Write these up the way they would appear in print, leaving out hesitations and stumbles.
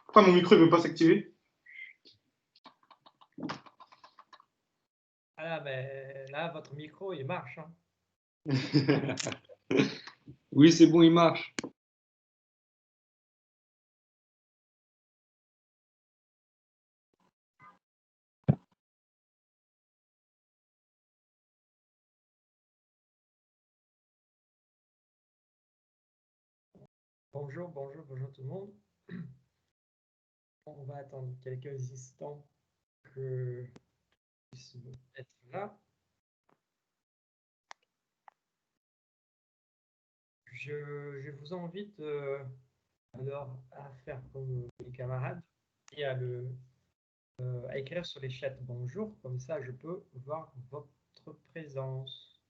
Pourquoi mon micro ne veut pas s'activer? Ah mais là, votre micro, il marche. Hein. Oui, c'est bon, il marche. Bonjour tout le monde. On va attendre quelques instants que je puisse être là. Je vous invite alors à faire comme les camarades et à écrire sur les chats bonjour, comme ça je peux voir votre présence.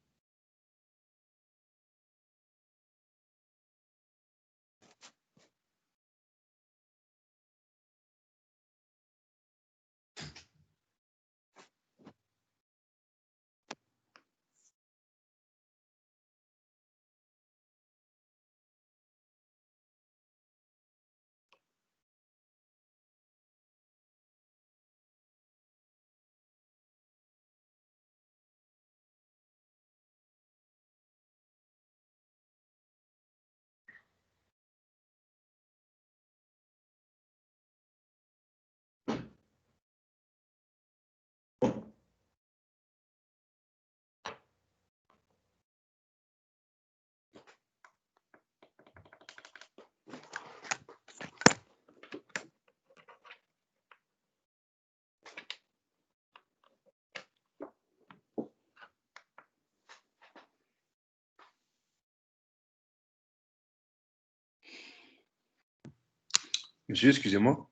Monsieur, excusez-moi.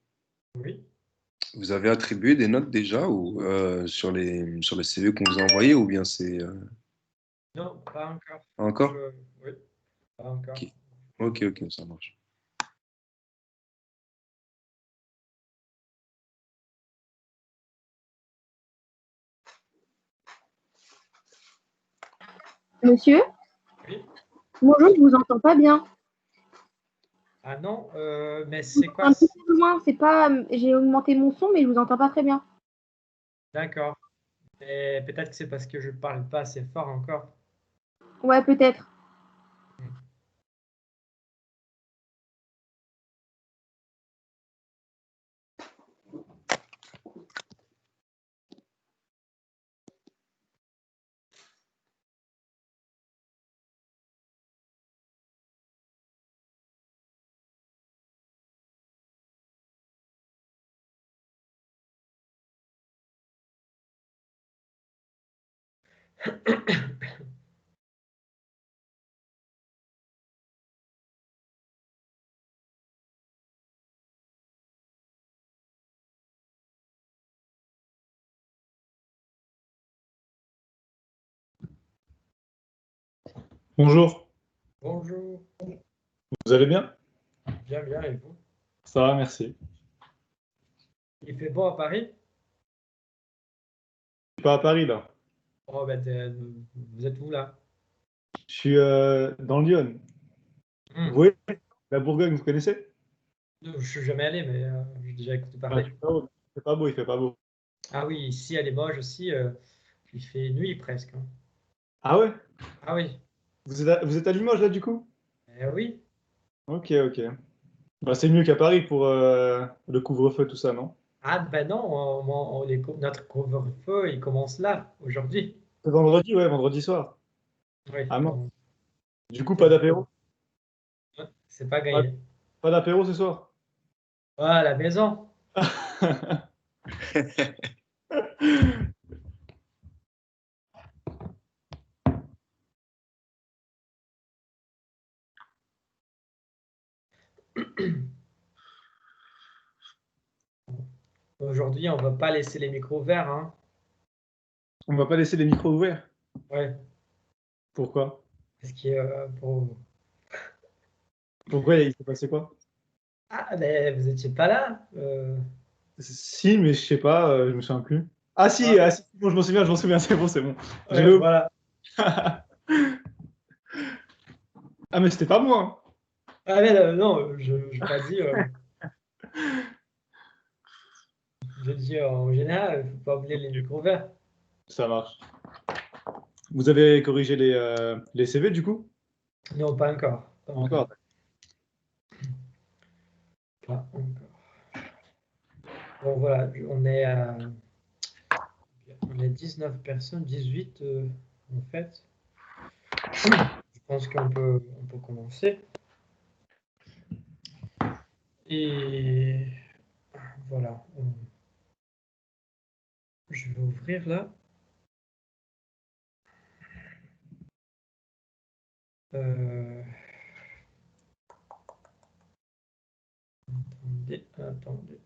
Oui. Vous avez attribué des notes déjà ou sur les CV qu'on vous a envoyés ou bien c'est Non, pas encore. encore? Oui, pas encore. Ok, ok, ça marche. Monsieur? Oui. Bonjour, je vous entends pas bien. Ah non, mais c'est quoi? Un petit peu loin, c'est pas. J'ai augmenté mon son, mais je vous entends pas très bien. D'accord. Et peut-être que c'est parce que je parle pas assez fort encore. Ouais, peut-être. Bonjour, Bonjour. vous allez bien? Bien, bien, et vous? Ça va, merci. Il fait beau à Paris? Je suis pas à Paris là. Oh, ben, vous êtes où là? Je suis dans Lyon. Vous Hmm. voyez, la Bourgogne, vous connaissez? Je suis jamais allé, mais j'ai déjà écouté Ah, parler. c'est pas beau, il fait pas beau. Ah oui, ici à Limoges aussi, il fait nuit presque. Hein. Ah ouais? Ah oui, Vous êtes à Limoges là du coup? oui. Ok, ok. Bah, c'est mieux qu'à Paris pour le couvre-feu, tout ça, non? Ah ben non, notre couvre-feu, il commence là, aujourd'hui. C'est vendredi, ouais, vendredi soir. Oui, Ah non. donc, Du coup, pas d'apéro? c'est pas Pas, gagné. pas d'apéro ce soir? Ah, à la maison. Aujourd'hui, on va pas laisser les micros ouverts. Hein. On va pas laisser les micros ouverts. Ouais, Pourquoi? parce que pour... Pourquoi il s'est passé quoi? Ah, mais vous étiez pas là. Si, mais je sais pas, je me souviens plus. Ah, Ah, si, bon, je m'en souviens, c'est bon. ouais, J'avais oublié. voilà. Ah, mais c'était pas moi. Ah mais non, je n'ai pas dit. Je dis en général, il ne faut pas oublier les micros verts. Ça marche. Vous avez corrigé les CV du coup? Non, pas encore. Pas Encore. Pas encore. Bon, voilà, on est 19 personnes, 18 en fait. Je pense qu'on peut commencer. Et voilà. Je vais ouvrir là. Attendez.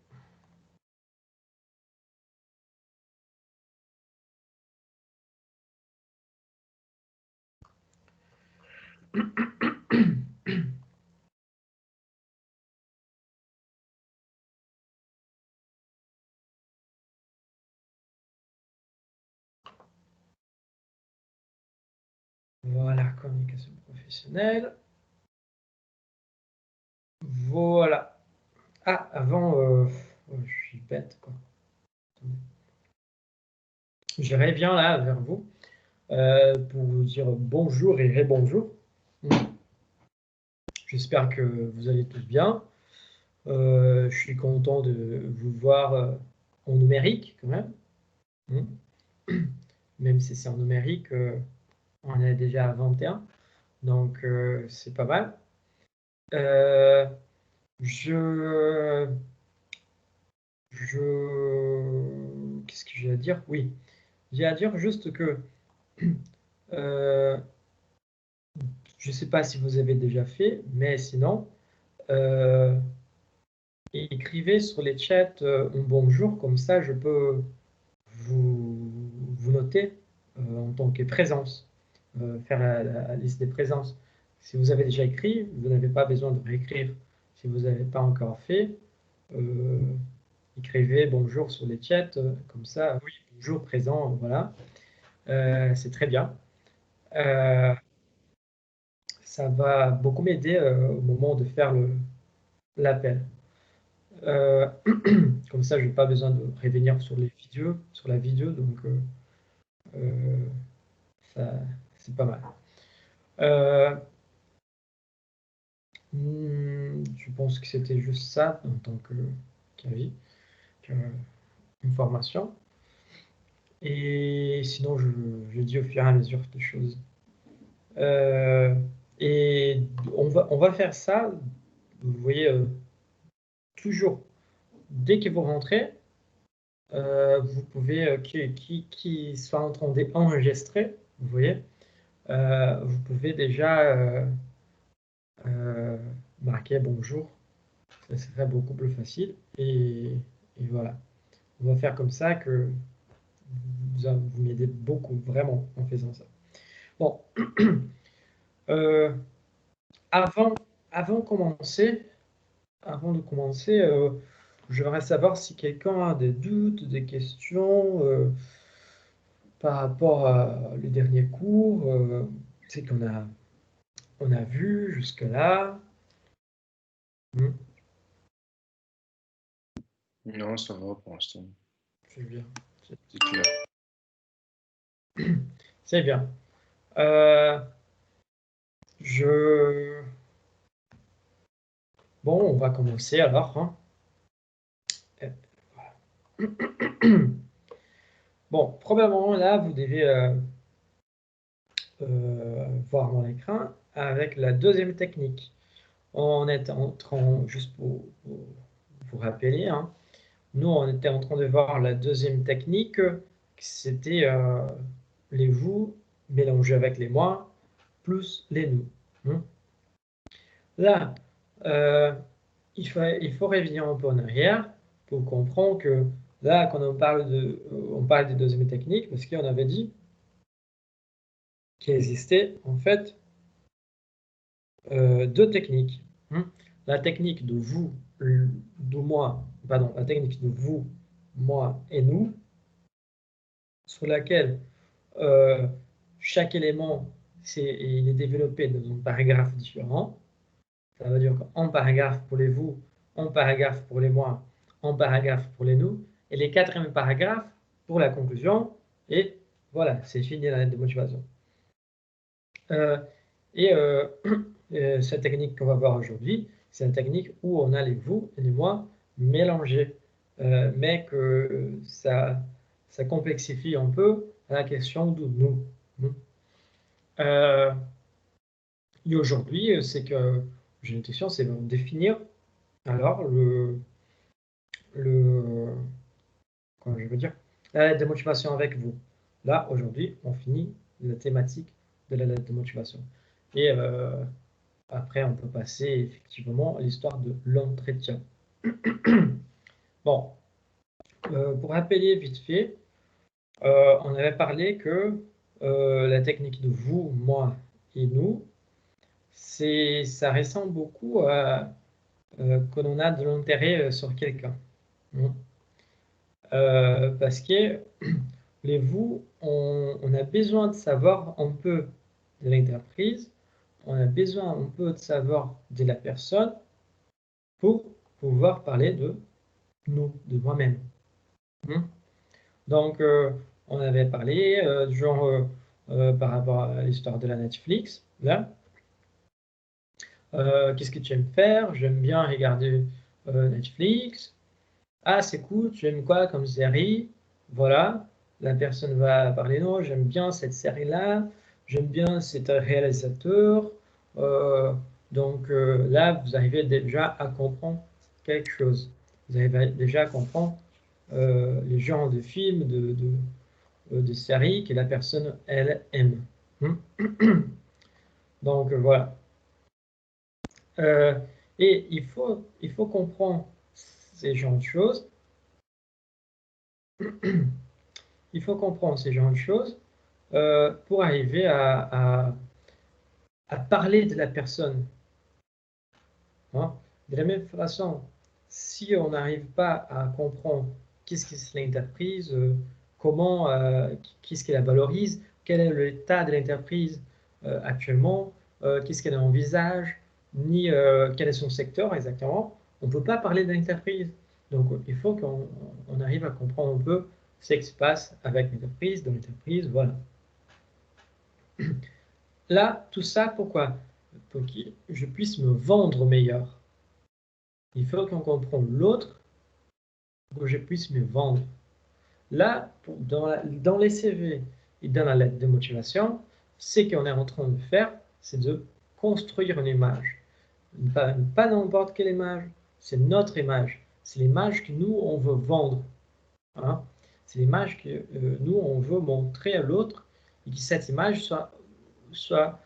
Voilà, communication professionnelle. Voilà. Ah, avant, je suis bête, quoi. Je reviens là vers vous pour vous dire bonjour et rebonjour. J'espère que vous allez tous bien. Je suis content de vous voir en numérique quand même. Même si c'est en numérique, on est déjà à 21, donc c'est pas mal. Qu'est-ce que j'ai à dire? Oui, j'ai à dire juste que je ne sais pas si vous avez déjà fait, mais sinon, écrivez sur les chats un bonjour, comme ça je peux vous noter en tant que présence, faire la liste des présences. Si vous avez déjà écrit, vous n'avez pas besoin de réécrire. Si vous n'avez pas encore fait, écrivez bonjour sur les chats, comme ça, oui, bonjour, présent, voilà. C'est très bien. Ça va beaucoup m'aider au moment de faire l'appel. Comme ça, je n'ai pas besoin de revenir sur la vidéo, donc ça, c'est pas mal. Je pense que c'était juste ça en tant qu'avis, une formation. Et sinon, je dis au fur et à mesure des choses. Et on va faire ça, vous voyez, toujours. Dès que vous rentrez, vous pouvez, qui soit en train d'enregistrer, vous voyez, vous pouvez déjà marquer bonjour. Ça serait beaucoup plus facile. Et voilà. On va faire comme ça que vous m'aidez beaucoup, vraiment, en faisant ça. Bon. Avant de commencer, j'aimerais savoir si quelqu'un a des doutes, des questions par rapport à les derniers cours, c'est qu'on a vu jusque-là. Non, ça va pour l'instant. C'est bien. C'est clair. C'est bien. Bon, on va commencer alors. Hein. Bon, probablement là, vous devez voir mon écran avec la deuxième technique. On est en train, juste pour vous rappeler, hein, nous, on était en train de voir la deuxième technique, c'était les vous mélangés avec les moi, plus les nous. Hein. Là, il faut revenir un peu en arrière pour comprendre que là, quand on parle des deuxième techniques, parce qu'on avait dit qu'il existait en fait deux techniques. Hein. La technique de vous, la technique de vous, moi et nous, sur laquelle chaque élément il est développé dans un paragraphe différent. Ça veut dire qu'en paragraphe pour les vous, en paragraphe pour les moi, en paragraphe pour les nous, et les 4e paragraphes pour la conclusion, et voilà, c'est fini la lettre de motivation. Cette technique qu'on va voir aujourd'hui, c'est une technique où on a les vous et les moi mélangés, mais que ça complexifie un peu la question de nous. Et aujourd'hui, c'est que j'ai une question, c'est de définir alors comment je veux dire, la lettre de motivation avec vous. Là, aujourd'hui, on finit la thématique de la lettre de motivation. Et après, on peut passer effectivement à l'histoire de l'entretien. Bon, pour rappeler vite fait, on avait parlé que la technique de vous, moi et nous, ça ressemble beaucoup à que l'on a de l'intérêt sur quelqu'un. Parce que les vous, on a besoin de savoir un peu de l'entreprise, on a besoin un peu de savoir de la personne pour pouvoir parler de nous, de moi-même. Donc, on avait parlé genre par rapport à l'histoire de la Netflix, là. Qu'est-ce que tu aimes faire? J'aime bien regarder Netflix. Ah, c'est cool, tu aimes quoi comme série? Voilà, la personne va parler, non, j'aime bien cette série-là, j'aime bien cet réalisateur. Donc là, vous arrivez déjà à comprendre quelque chose. Vous arrivez déjà à comprendre les genres de films, de séries que la personne, elle, aime. Donc voilà. Et il faut comprendre ces genres de choses. Il faut comprendre ces genres de choses pour arriver à parler de la personne. Hein. De la même façon, si on n'arrive pas à comprendre qu'est-ce que c'est l'entreprise, comment, qu'est-ce qu'elle valorise, quel est l'état de l'entreprise actuellement, qu'est-ce qu'elle envisage, ni quel est son secteur exactement, on ne peut pas parler de l'entreprise. Donc il faut qu'on arrive à comprendre un peu ce qui se passe avec l'entreprise, dans l'entreprise, voilà. Là, tout ça, pourquoi? Pour que je puisse me vendre meilleur. Il faut qu'on comprenne l'autre pour que je puisse me vendre. Là, dans les CV et dans la lettre de motivation, ce qu'on est en train de faire, c'est de construire une image. Pas n'importe quelle image, c'est notre image. C'est l'image que nous, on veut vendre. Hein? C'est l'image que nous, on veut montrer à l'autre et que cette image soit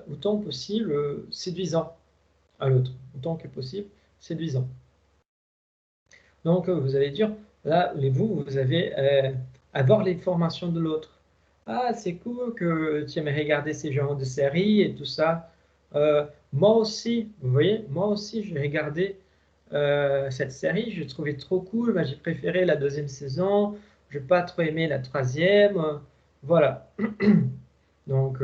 autant possible séduisant à l'autre, autant que possible séduisant. Donc vous allez dire, là, vous avez avoir l'information de l'autre. Ah, c'est cool que tu aimes regarder ces genres de séries et tout ça. Moi aussi, vous voyez, moi aussi, j'ai regardé cette série, j'ai trouvé trop cool, j'ai préféré la 2e saison, je n'ai pas trop aimé la 3e, voilà. Donc,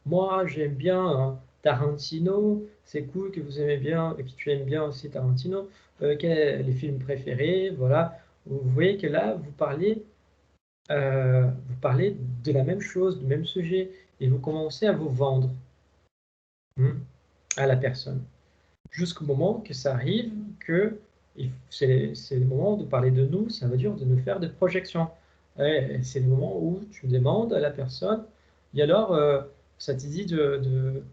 moi j'aime bien Tarantino, c'est cool que vous aimez bien, que tu aimes bien aussi Tarantino, quels sont les films préférés, voilà. Vous voyez que là, vous parlez de la même chose, du même sujet, et vous commencez à vous vendre à la personne. Jusqu'au moment que ça arrive, que c'est le moment de parler de nous, ça veut dire de nous faire des projections. C'est le moment où tu demandes à la personne, et alors, ça te dit de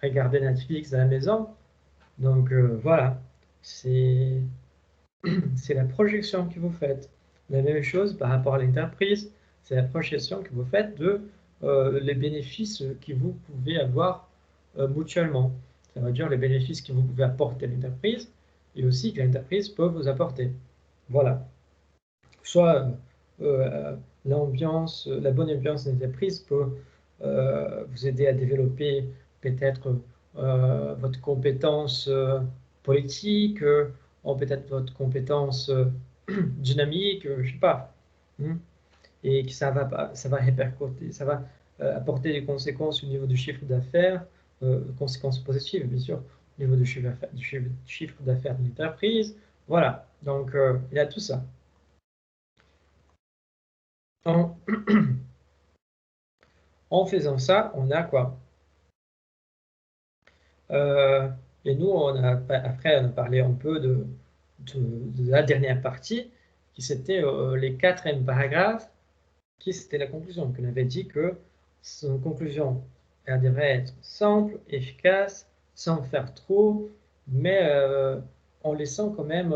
regarder Netflix à la maison. Donc voilà, c'est la projection que vous faites. La même chose par rapport à l'entreprise, c'est la projection que vous faites de les bénéfices que vous pouvez avoir mutuellement. Ça veut dire les bénéfices que vous pouvez apporter à l'entreprise et aussi que l'entreprise peut vous apporter. Voilà. Soit l'ambiance, la bonne ambiance de l'entreprise peut vous aider à développer peut-être votre compétence politique, ou peut-être votre compétence dynamique, je ne sais pas. Et que ça va répercuter, ça va apporter des conséquences au niveau du chiffre d'affaires, conséquences positives bien sûr, au niveau du chiffre d'affaires de l'entreprise, Voilà, donc il y a tout ça. En, en faisant ça, on a quoi? Et nous, après, on a parlé un peu de la dernière partie, qui c'était les 4e paragraphes, qui c'était la conclusion, qu'on avait dit que son conclusion, elle devrait être simple, efficace, sans faire trop, mais en laissant quand même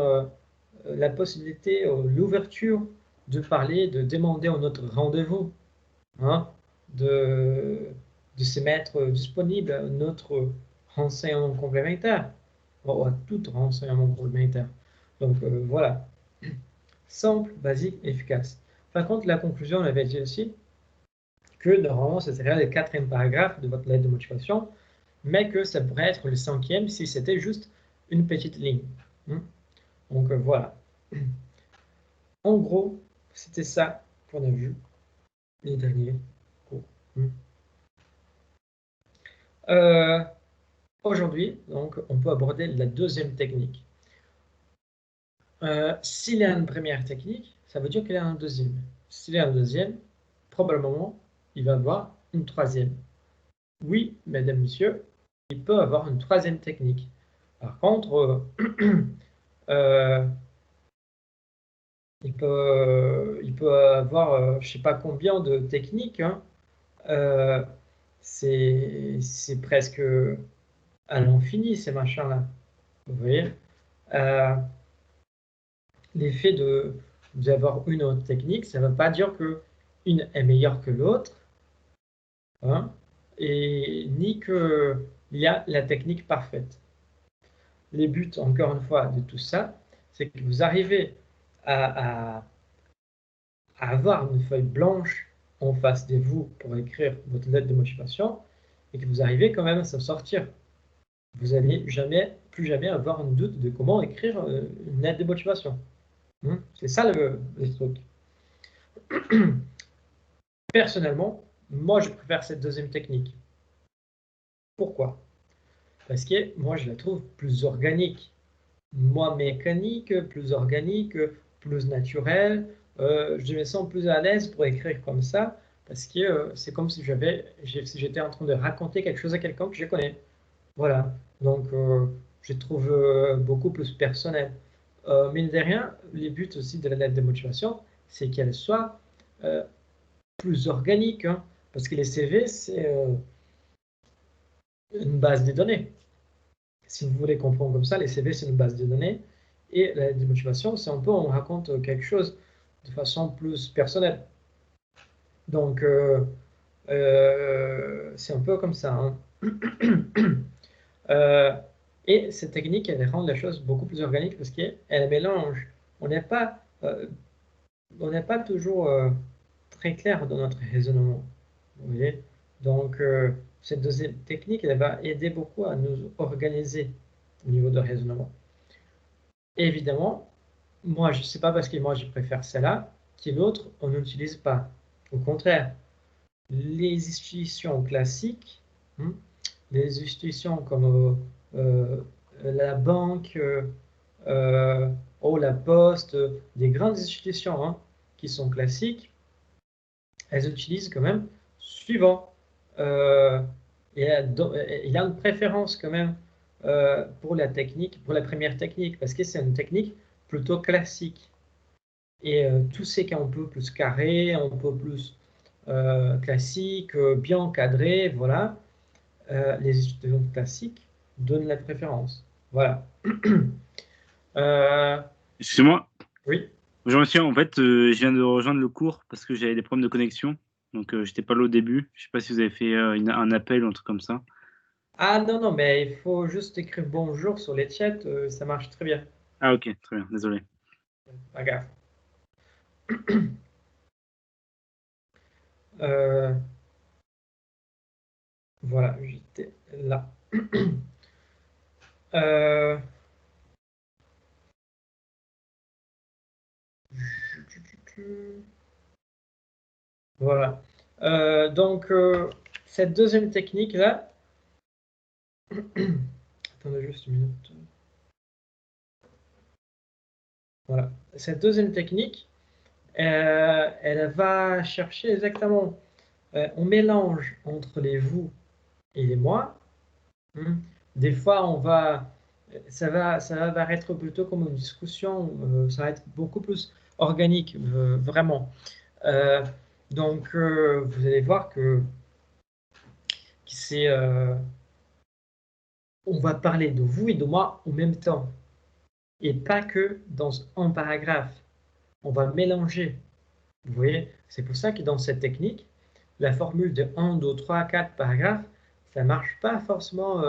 la possibilité, l'ouverture de parler, de demander un autre rendez-vous, hein, de, de se mettre disponible à notre renseignement complémentaire, ou à tout renseignement complémentaire. Donc voilà, simple, basique, efficace. Par contre, la conclusion, on avait dit aussi que normalement, ce serait le 4e paragraphe de votre lettre de motivation, mais que ça pourrait être le 5e si c'était juste une petite ligne. Donc voilà. En gros, c'était ça qu'on a vu les derniers cours. Aujourd'hui, donc, on peut aborder la 2e technique. S'il y a une première technique, ça veut dire qu'il y a un deuxième. S'il y a un deuxième, probablement, il va y avoir une 3e. Oui, mesdames, messieurs, il peut avoir une 3e technique. Par contre, il peut avoir, je ne sais pas combien de techniques, hein. C'est presque à l'infini, ces machins-là. Vous voyez, l'effet d'avoir une autre technique, ça ne veut pas dire qu'une est meilleure que l'autre, hein, et ni qu'il y a la technique parfaite. Les buts, encore une fois, de tout ça, c'est que vous arrivez à avoir une feuille blanche en face de vous pour écrire votre lettre de motivation et que vous arrivez quand même à s'en sortir. Vous n'allez plus jamais avoir un doute de comment écrire une lettre de motivation. C'est ça le truc. Personnellement, moi je préfère cette 2e technique. Pourquoi? Parce que moi je la trouve plus organique. Moins mécanique, plus organique, plus naturelle. Je me sens plus à l'aise pour écrire comme ça parce que c'est comme si j'étais en train de raconter quelque chose à quelqu'un que je connais. Voilà. Donc je trouve beaucoup plus personnel. Mine de rien, les buts aussi de la lettre de motivation, c'est qu'elle soit plus organique, hein, parce que les CV, c'est une base de données. Si vous voulez comprendre comme ça, les CV, c'est une base de données, et la lettre de motivation, c'est un peu, on raconte quelque chose de façon plus personnelle. Donc, c'est un peu comme ça, hein. Et cette technique, elle rend la chose beaucoup plus organique parce qu'elle mélange. On n'est pas toujours très clair dans notre raisonnement. Vous voyez? Donc, cette 2e technique, elle va aider beaucoup à nous organiser au niveau de raisonnement. Et évidemment, moi, je ne sais pas parce que moi, je préfère celle-là, que l'autre, on n'utilise pas. Au contraire, les institutions classiques, les institutions comme la banque, la poste, des grandes institutions, hein, qui sont classiques, elles utilisent quand même suivant. Il y a une préférence quand même pour la technique, pour la première technique, parce que c'est une technique plutôt classique. Et tout ce qui est un peu plus carré, un peu plus classique, bien encadré, voilà, les étudiants classiques donnent la préférence. Voilà. Excusez-moi. Oui. Jean-Michel, en fait, je viens de rejoindre le cours parce que j'avais des problèmes de connexion. Donc, j'étais pas là au début. Je sais pas si vous avez fait un appel ou un truc comme ça. Ah non, non, mais il faut juste écrire bonjour sur les chats, ça marche très bien. Ah, ok, très bien, désolé. Pas grave. Voilà, j'étais là. Voilà. Donc, cette 2e technique-là... Attendez juste une minute. Voilà. Cette deuxième technique, elle va chercher exactement, on mélange entre les vous et les moi. Des fois, ça va paraître plutôt comme une discussion, ça va être beaucoup plus organique, vraiment. Donc, vous allez voir que c'est, on va parler de vous et de moi en même temps, et pas que dans un paragraphe. On va mélanger. Vous voyez, c'est pour ça que dans cette technique, la formule de 1, 2, 3, 4 paragraphes, ça ne marche pas forcément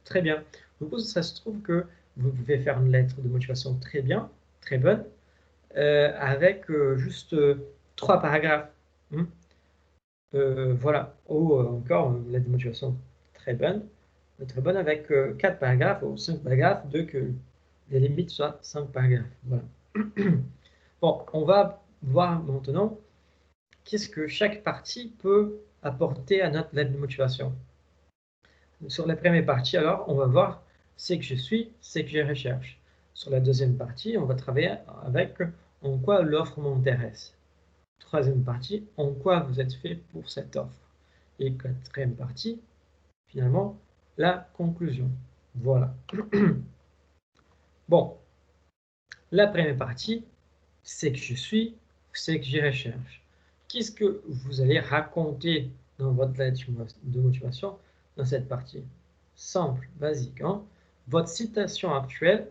très bien. Du coup, ça se trouve que vous pouvez faire une lettre de motivation très bien, très bonne, avec juste 3 paragraphes. Voilà. Ou encore une lettre de motivation très bonne avec 4 paragraphes ou 5 paragraphes, de que les limites soient 5 paragraphes. Voilà. Bon, on va voir maintenant qu'est-ce que chaque partie peut apporter à notre lettre de motivation. Sur la première partie, alors, on va voir c'est que je suis, c'est que je recherche. Sur la deuxième partie, on va travailler avec en quoi l'offre m'intéresse. Troisième partie, en quoi vous êtes fait pour cette offre. Et quatrième partie, finalement, la conclusion. Voilà. Bon, la première partie, c'est que je suis, c'est que je recherche. Qu'est-ce que vous allez raconter dans votre lettre de motivation dans cette partie? Simple, basique. Votre citation actuelle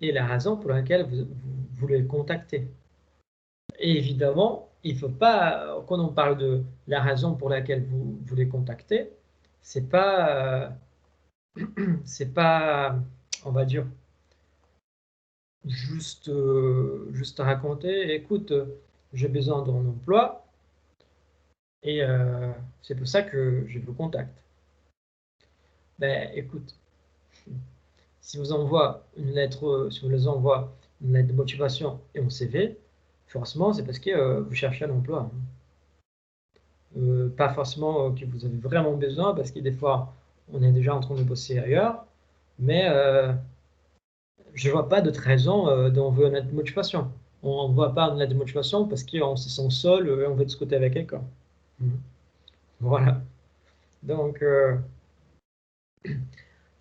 et la raison pour laquelle vous voulez contacter. Et évidemment, il ne faut pas, quand on parle de la raison pour laquelle vous voulez contacter, c'est pas, on va dire, juste raconter, écoute, j'ai besoin d'un emploi et c'est pour ça que je vous contacte. Ben, écoute, si vous envoie une lettre, si vous les envoie une lettre de motivation et un CV, forcément, c'est parce que vous cherchez un emploi. Pas forcément que vous avez vraiment besoin, parce que des fois, on est déjà en train de bosser ailleurs, mais je ne vois pas d'autre raison d'envoyer une lettre de motivation. On ne voit pas une lettre de motivation parce qu'on se sent seul et on veut discuter avec quelqu'un. Voilà. Donc,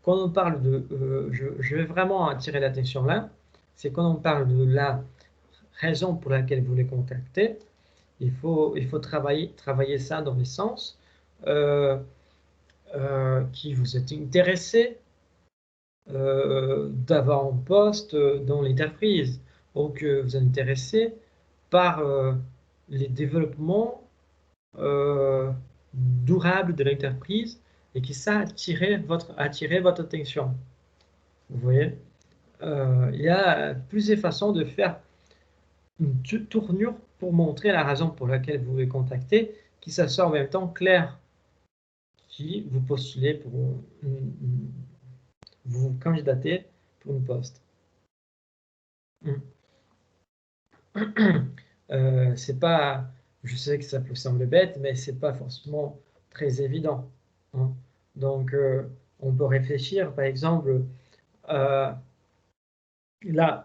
quand on parle de... je vais vraiment attirer l'attention là, c'est quand on parle de la raison pour laquelle vous les contactez, il faut travailler ça dans les sens qui vous êtes intéressé d'avoir un poste dans l'entreprise. Donc, vous êtes intéressé par les développements durables de l'entreprise et qui ça attirer votre attention. Vous voyez, il y a plusieurs façons de faire une tournure pour montrer la raison pour laquelle vous voulez contacter, qui ça soit en même temps clair, qui vous postulez pour vous candidatez pour une poste. C'est pas, je sais que ça peut sembler bête, mais c'est pas forcément très évident. Donc, on peut réfléchir, par exemple, là,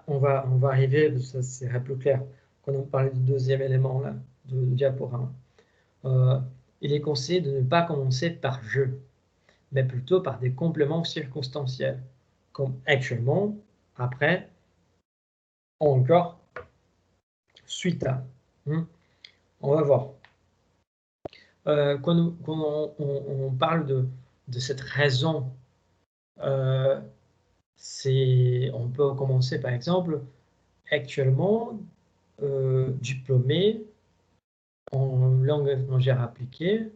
on va arriver, ça sera plus clair quand on parle du deuxième élément là, de diaporama. Il est conseillé de ne pas commencer par je, mais plutôt par des compléments circonstanciels, comme actuellement, après, encore, suite à. On va voir. Quand on parle de cette raison, on peut commencer par exemple, actuellement, diplômé en langue étrangère appliquée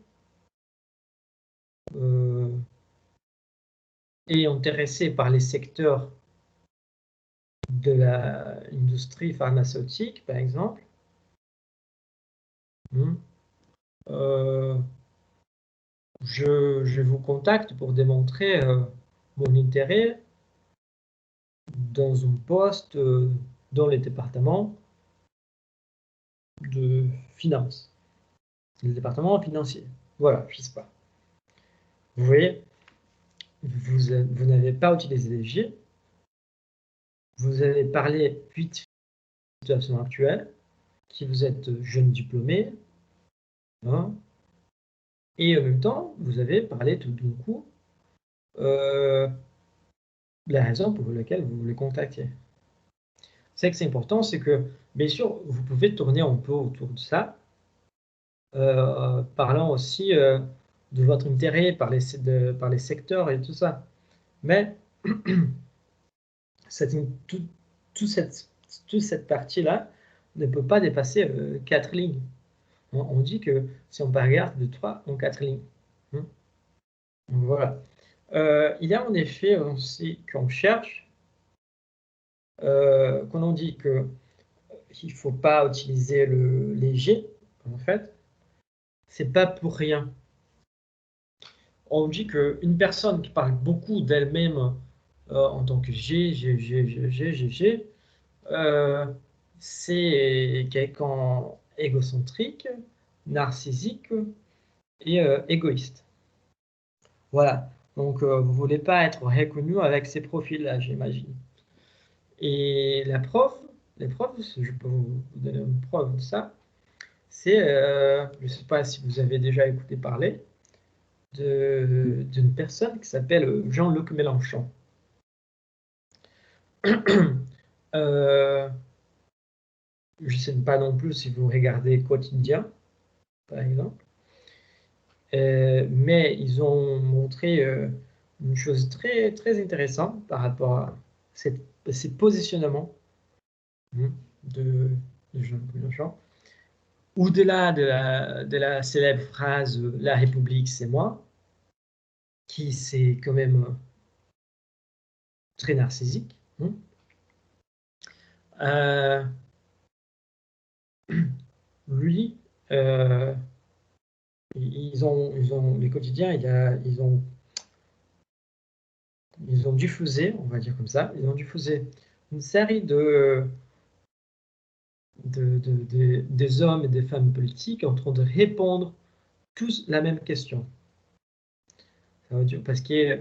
et intéressé par les secteurs de l'industrie pharmaceutique, par exemple. Je vous contacte pour démontrer mon intérêt dans un poste dans les départements de finance, le département financier. Voilà, je ne sais pas. Vous voyez, vous n'avez pas utilisé les J, vous avez parlé vite situation actuelle, qui vous êtes jeune diplômé, hein, et en même temps, vous avez parlé tout d'un coup de la raison pour laquelle vous voulez contacter. C'est que c'est important, c'est que, bien sûr, vous pouvez tourner un peu autour de ça, parlant aussi de votre intérêt par les secteurs et tout ça. Mais toute cette partie-là ne peut pas dépasser 4 lignes. On dit que si on regarde de 3 en 4 lignes. Donc voilà. Il y a en effet aussi qu'on cherche, quand on dit qu'il ne faut pas utiliser le léger, en fait, c'est pas pour rien. On dit qu'une personne qui parle beaucoup d'elle-même en tant que c'est quelqu'un égocentrique, narcissique et égoïste. Voilà. Donc, vous ne voulez pas être reconnu avec ces profils-là, j'imagine. Et les preuves, je peux vous donner une preuve de ça, c'est, je ne sais pas si vous avez déjà écouté parler, d'une personne qui s'appelle Jean-Luc Mélenchon. Je ne sais pas non plus si vous regardez Quotidien, par exemple, mais ils ont montré une chose très, très intéressante par rapport à ces positionnements de Jean-Luc Mélenchon. Au-delà de la célèbre phrase « La République, c'est moi », qui c'est quand même très narcissique. Lui, ils ont les quotidiens, ils ont diffusé, on va dire comme ça, ils ont diffusé une série des hommes et des femmes politiques en train de répondre tous la même question. Ça veut dire, parce que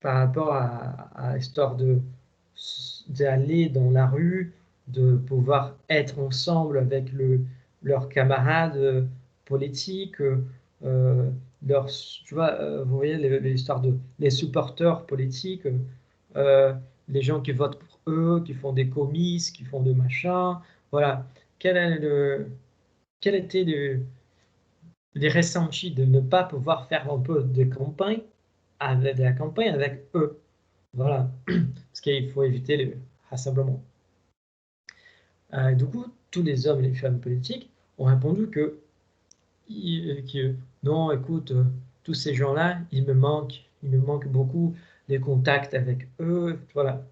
par rapport à l'histoire d'aller dans la rue, de pouvoir être ensemble avec leurs camarades politiques, tu vois, vous voyez l'histoire les supporters politiques, les gens qui votent pour eux, qui font des comices, qui font des machins, voilà. Quel était les ressentis de ne pas pouvoir faire un peu de la campagne avec eux? Voilà, parce qu'il faut éviter le rassemblement. Du coup, tous les hommes et les femmes politiques ont répondu que non, écoute, tous ces gens-là, il me manque beaucoup les contacts avec eux, voilà.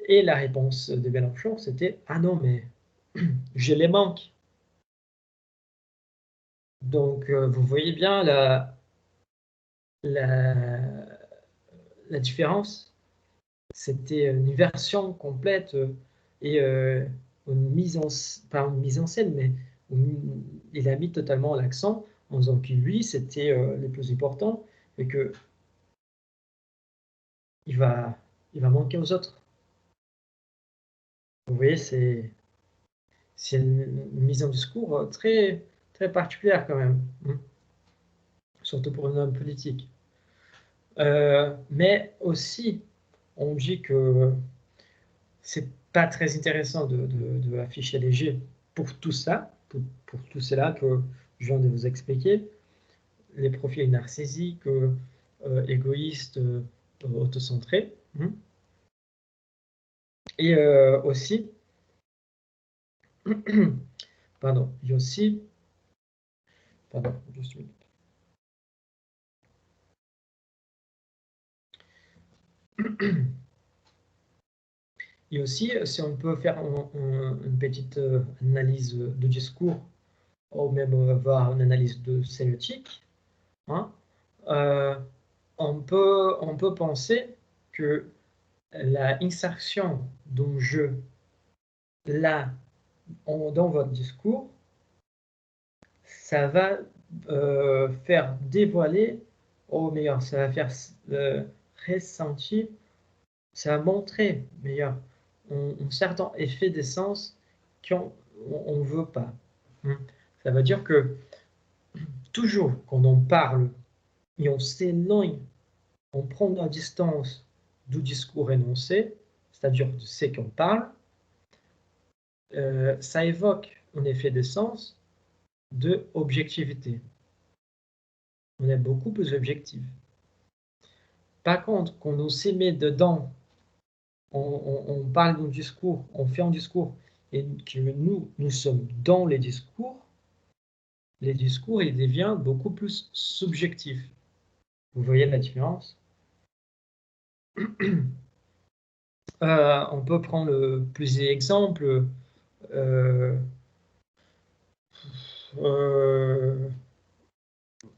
Et la réponse de Mélenchon, c'était « Ah non, mais je les manque ». Donc, vous voyez bien la différence. C'était une version complète et pas une mise en scène, mais il a mis totalement l'accent en disant que lui, c'était le plus important et que il va manquer aux autres. Vous voyez, c'est une mise en discours très, très particulière quand même, surtout pour un homme politique. Mais aussi, on dit que c'est pas très intéressant de afficher léger pour tout ça, pour tout cela que je viens de vous expliquer, les profils narcissiques, égoïstes, autocentrés. Et aussi, pardon, il y a aussi, pardon, juste une minute. Et aussi, si on peut faire une petite analyse de discours, ou même avoir une analyse de sémiotique, on peut penser que la insertion d'un jeu là, dans votre discours, ça va faire dévoiler, au meilleur, ça va faire ressentir, ça va montrer, meilleur, ont certains effets d'essence qu'on ne veut pas. Ça veut dire que toujours quand on parle et on s'éloigne, on prend la distance du discours énoncé, c'est-à-dire de ce qu'on parle, ça évoque un effet d'essence de objectivité. On est beaucoup plus objectif. Par contre, quand on s'y met dedans, on parle d'un discours, on fait un discours, et que nous sommes dans les discours, ils deviennent beaucoup plus subjectifs. Vous voyez la différence? On peut prendre plusieurs exemples.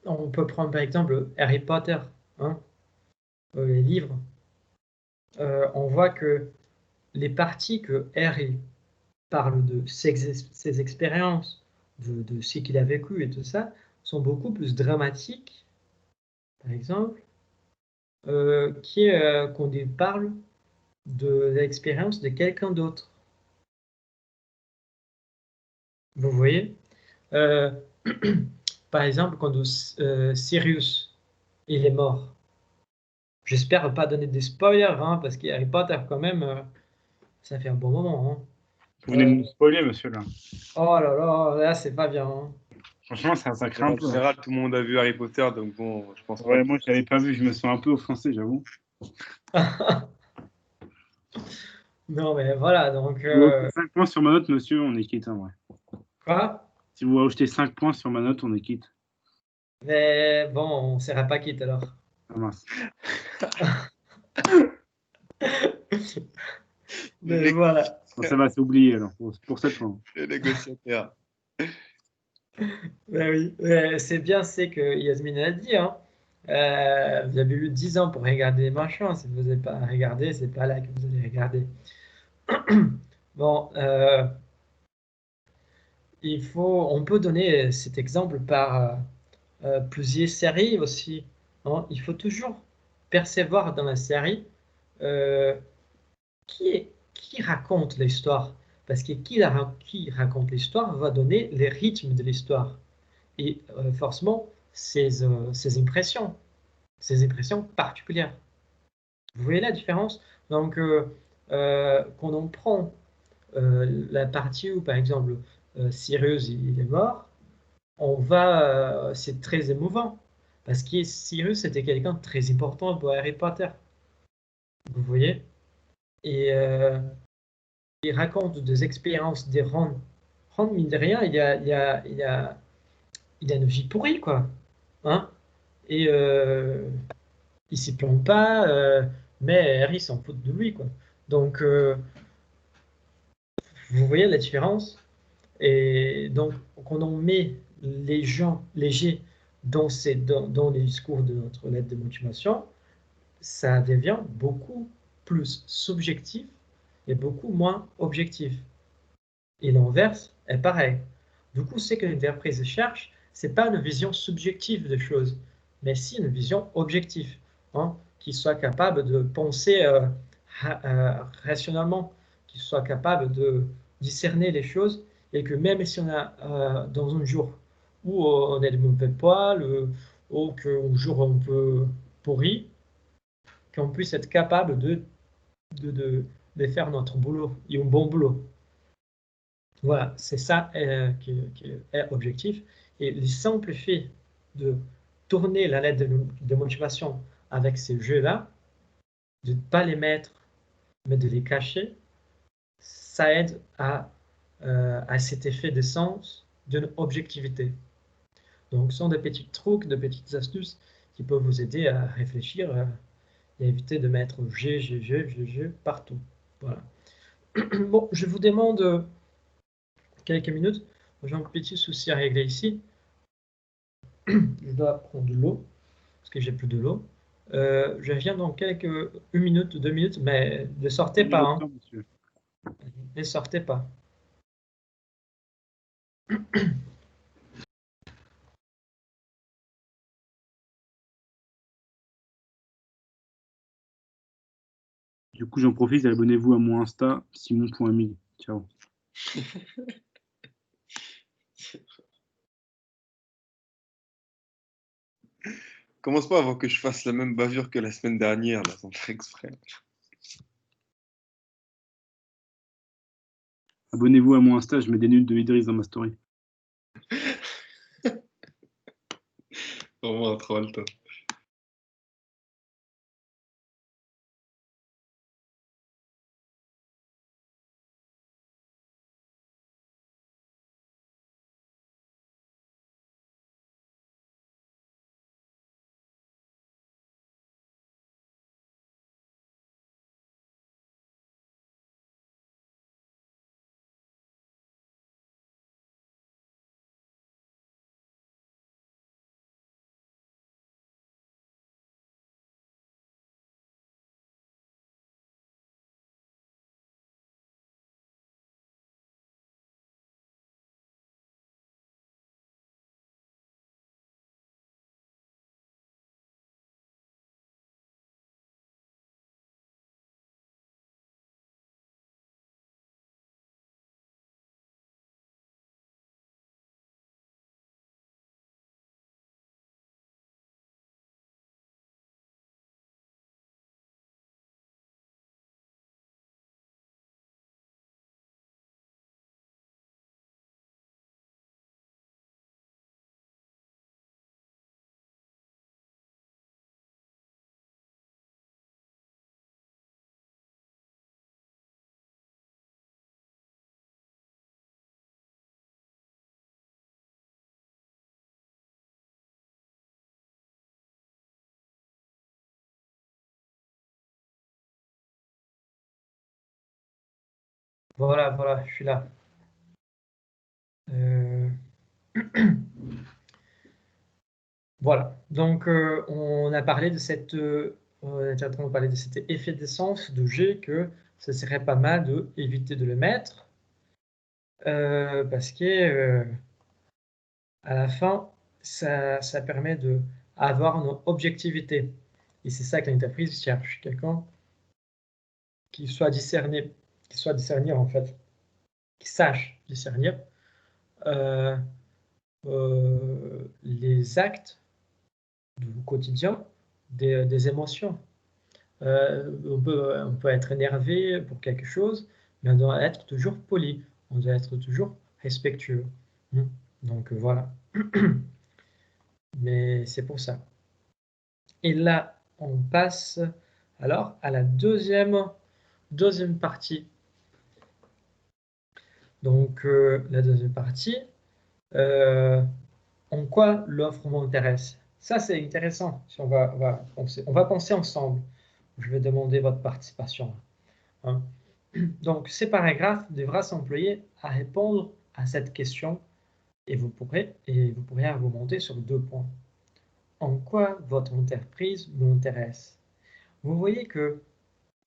On peut prendre par exemple Harry Potter, les livres. On voit que les parties que Harry parle de ses expériences, de ce qu'il a vécu et tout ça, sont beaucoup plus dramatiques, par exemple, qu'on parle de l'expérience de quelqu'un d'autre. Vous voyez? Par exemple, quand Sirius il est mort. J'espère ne pas donner des spoilers, parce que Harry Potter, quand même, ça fait un bon moment. Vous venez de nous spoiler, monsieur, là. Oh là là, là, c'est pas bien. Franchement, ça craint un En peu. général, tout le monde a vu Harry Potter, donc bon, je pense pas. Ouais, moi, je l'avais pas vu, je me sens un peu offensé, j'avoue. Non, mais voilà, donc... Si vous ajoutez 5 points sur ma note, monsieur, on est quitte, ouais. Quoi? Si vous ajoutez 5 points sur ma note, on est quitte. Mais bon, on ne sera pas quitte alors. Ah mince. Mais voilà. Bon, ça va s'oublier, alors, pour cette fois. Les négociateurs. Ben oui, c'est bien ce que Yasmine a dit. Vous avez eu 10 ans pour regarder les machins. Si vous n'avez pas regardé, c'est pas là que vous allez regarder. Bon, on peut donner cet exemple par plusieurs séries aussi. Il faut toujours percevoir dans la série qui raconte l'histoire. Parce que qui raconte l'histoire va donner les rythmes de l'histoire. Et forcément, ses impressions particulières. Vous voyez la différence? Donc, quand on prend la partie où, par exemple, Sirius il est mort, c'est très émouvant. Parce que Sirius était quelqu'un de très important pour Harry Potter. Vous voyez? Et il raconte des expériences des Ron. Ron, mine de rien, il a une vie pourrie, quoi. Et il s'y plante pas, mais Harry s'en fout de lui, quoi. Donc, vous voyez la différence? Et donc, quand on met les gens légers dans les discours de notre lettre de motivation, ça devient beaucoup plus subjectif et beaucoup moins objectif. Et l'inverse est pareil. Du coup, ce que l'entreprise cherche, ce n'est pas une vision subjective des choses, mais si une vision objective, qui soit capable de penser rationnellement, qui soit capable de discerner les choses, et que même si on a dans un jour où on est de mauvais poil, ou qu'un jour on peut pourrir, qu'on puisse être capable de faire notre boulot, et un bon boulot. Voilà, c'est ça qui est objectif. Et le simple fait de tourner la lettre de motivation avec ces jeux-là, de ne pas les mettre, mais de les cacher, ça aide à cet effet de sens, d'une objectivité. Donc, ce sont des petits trucs, de petites astuces qui peuvent vous aider à réfléchir et éviter de mettre G partout. Voilà. Bon, je vous demande quelques minutes. J'ai un petit souci à régler ici. Je dois prendre de l'eau, parce que j'ai plus de l'eau. Je reviens dans une minute, 2 minutes, mais ne sortez pas. Ne sortez pas. Du coup, j'en profite, abonnez-vous à mon Insta, simon.emile. Ciao. Commence pas avant que je fasse la même bavure que la semaine dernière, là, sans faire exprès. Abonnez-vous à mon Insta, je mets des nudes de Idriss dans ma story. Vraiment un troll, toi. Voilà, voilà, je suis là. Voilà, donc on a parlé de on était en train de parler de cet effet d'essence de G, que ce serait pas mal d'éviter de le mettre, parce que à la fin, ça permet d'avoir une objectivité. Et c'est ça que l'entreprise cherche, quelqu'un qui soit discerné, en fait, qui sache discernir euh, les actes du quotidien des émotions. On peut être énervé pour quelque chose, mais on doit être toujours poli, on doit être toujours respectueux. Donc voilà. Mais c'est pour ça. Et là, on passe alors à la deuxième partie. Donc la deuxième partie, en quoi l'offre m'intéresse? Ça, c'est intéressant. Si on va penser ensemble. Je vais demander votre participation. Hein. Donc, ces paragraphes devra s'employer à répondre à cette question et vous pourrez argumenter sur 2 points. En quoi votre entreprise m'intéresse? Vous voyez que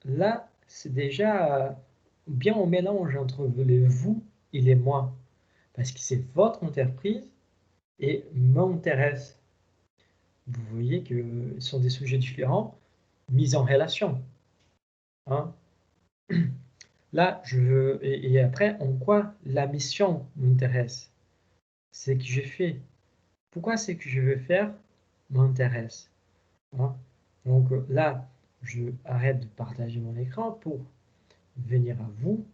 là, c'est déjà bien au mélange entre les vous et les moi, parce que c'est votre entreprise et m'intéresse. Vous voyez que ce sont des sujets différents mis en relation. Hein. Là, et après, en quoi la mission m'intéresse? C'est que j'ai fait. Pourquoi c'est que je veux faire m'intéresse? Hein. Donc là, je arrête de partager mon écran pour venir à vous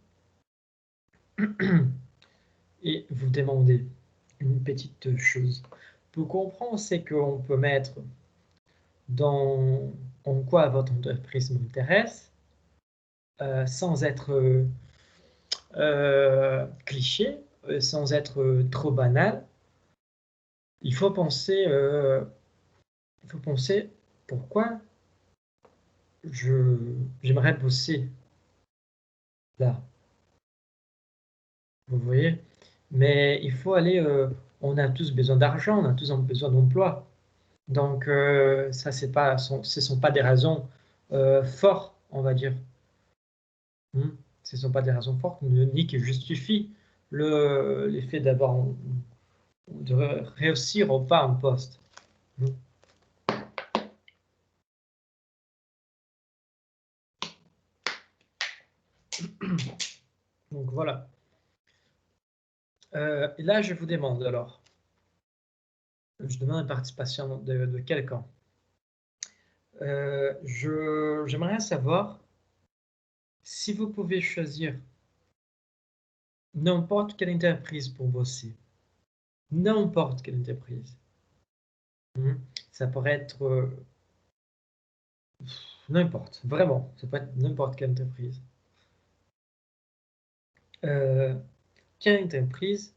et vous demander une petite chose. Pour comprendre, c'est qu'on peut mettre dans en quoi votre entreprise m'intéresse sans être cliché, sans être trop banal. Il faut penser pourquoi j'aimerais bosser là. Vous voyez? Mais il faut aller. On a tous besoin d'argent, on a tous besoin d'emploi. Donc, ça, ce ne sont pas des raisons fortes, on va dire. Ce ne sont pas des raisons fortes, ni qui justifient l'effet de réussir ou pas un poste. voilà. Et là, je vous demande alors, je demande une participation de quelqu'un. J'aimerais savoir si vous pouvez choisir n'importe quelle entreprise pour bosser. N'importe quelle entreprise. Ça pourrait être n'importe, vraiment. Ça peut être n'importe quelle entreprise. Quelle entreprise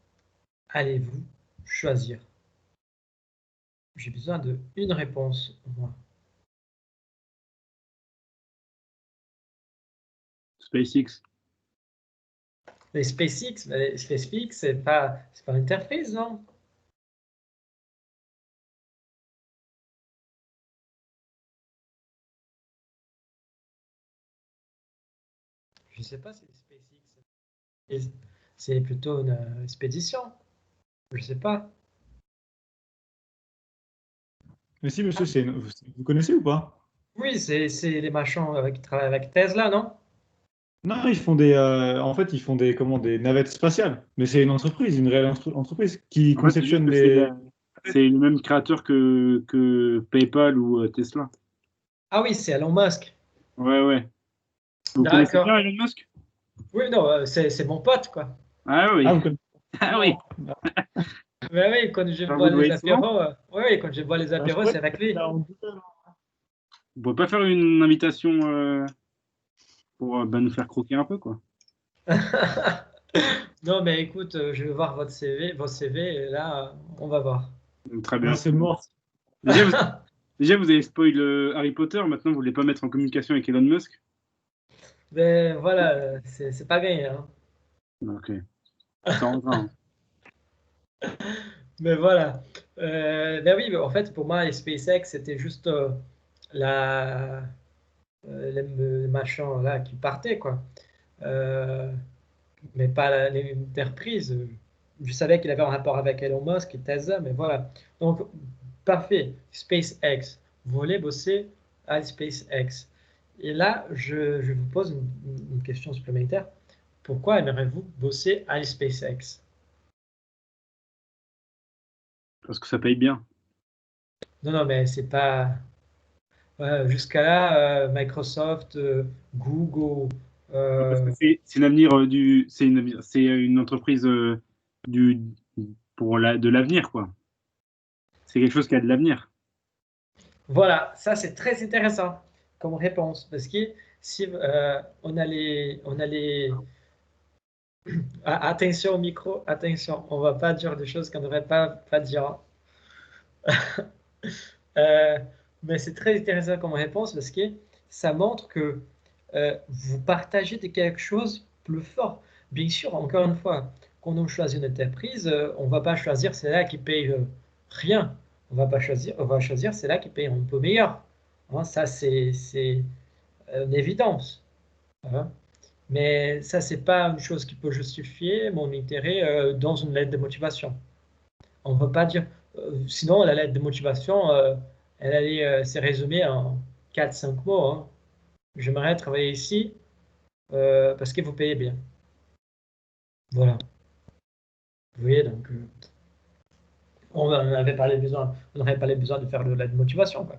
allez-vous choisir? J'ai besoin d'une réponse, moi. SpaceX. Les SpaceX, c'est pas l'entreprise, non? Je sais pas si SpaceX, c'est plutôt une expédition. Je sais pas. Mais si, monsieur, vous connaissez ou pas? Oui, c'est les machins qui travaillent avec Tesla, non? Non, en fait, ils font des navettes spatiales. Mais c'est une entreprise, une réelle entreprise qui En fait, c'est juste conceptionne que des. c'est le même créateur que PayPal ou Tesla. Ah oui, c'est Elon Musk. Ouais, ouais. Vous connaissez D'accord. bien Elon Musk? Oui, non, c'est mon pote, quoi. Ah oui. Ah, vous connaissez. Ah oui. Mais oui, quand je Enfin, bois vous les voyez souvent? apéros, oui, quand je bois les Ah, je apéros, croyais c'est avec lui. que en Google. Vous pouvez pas faire une invitation pour nous faire croquer un peu, quoi. Non, mais écoute, je vais voir vos CV, et là, on va voir. Très Ah, bien. c'est mort. Déjà, vous, déjà, vous avez spoil Harry Potter. Maintenant, vous voulez pas mettre en communication avec Elon Musk? Mais voilà, c'est pas gagné, hein. Ok. Ça en va, hein. Mais voilà. Ben oui, en fait, pour moi, les SpaceX, c'était juste la, le machin là qui partait, quoi. Euh, mais pas l'entreprise. Je savais qu'il avait un rapport avec Elon Musk et Tesla, mais voilà. Donc, parfait. SpaceX. Vous voulez bosser à SpaceX. Et là, je vous pose une question supplémentaire. Pourquoi aimeriez-vous bosser à SpaceX? Parce que ça paye bien. Non, non, mais c'est pas. Jusqu'à là, Microsoft, Google, Parce que euh, c'est l'avenir c'est une entreprise du, de l'avenir, quoi. C'est quelque chose qui a de l'avenir. voilà, ça c'est très intéressant comme réponse parce que si on a les attention au micro, attention, on va pas dire des choses qu'on ne devrait pas dire. Euh, mais c'est très intéressant comme réponse parce que ça montre que vous partagez de quelque chose plus fort. Bien sûr, encore une fois, quand on choisit une entreprise, on ne va pas choisir celle-là qui paye rien. On va choisir celle-là qui paye un peu meilleur. Hein, ça, c'est une évidence. Hein. Mais ça, c'est pas une chose qui peut justifier mon intérêt dans une lettre de motivation. On ne peut pas dire. Sinon, la lettre de motivation, elle allait se résumer en 4-5 mots. Hein. J'aimerais travailler ici parce que vous payez bien. Voilà. Vous voyez, donc on n'aurait pas les besoins, on n'aurait pas les besoins de faire de la motivation, quoi.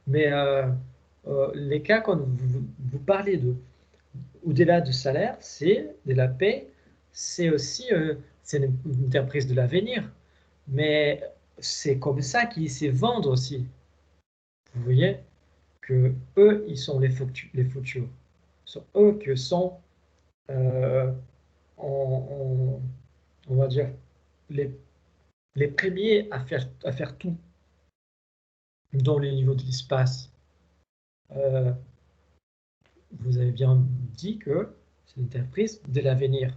Mais les cas quand vous parlez de au-delà du salaire, c'est de la paix, c'est aussi c'est une entreprise de l'avenir. Mais c'est comme ça qu'ils se vendent aussi. Vous voyez que eux, ils sont les futurs. Ce sont eux que sont, euh, on, on va dire, les, les premiers à faire tout dans les niveaux de l'espace. Euh, vous avez bien dit que c'est une entreprise de l'avenir.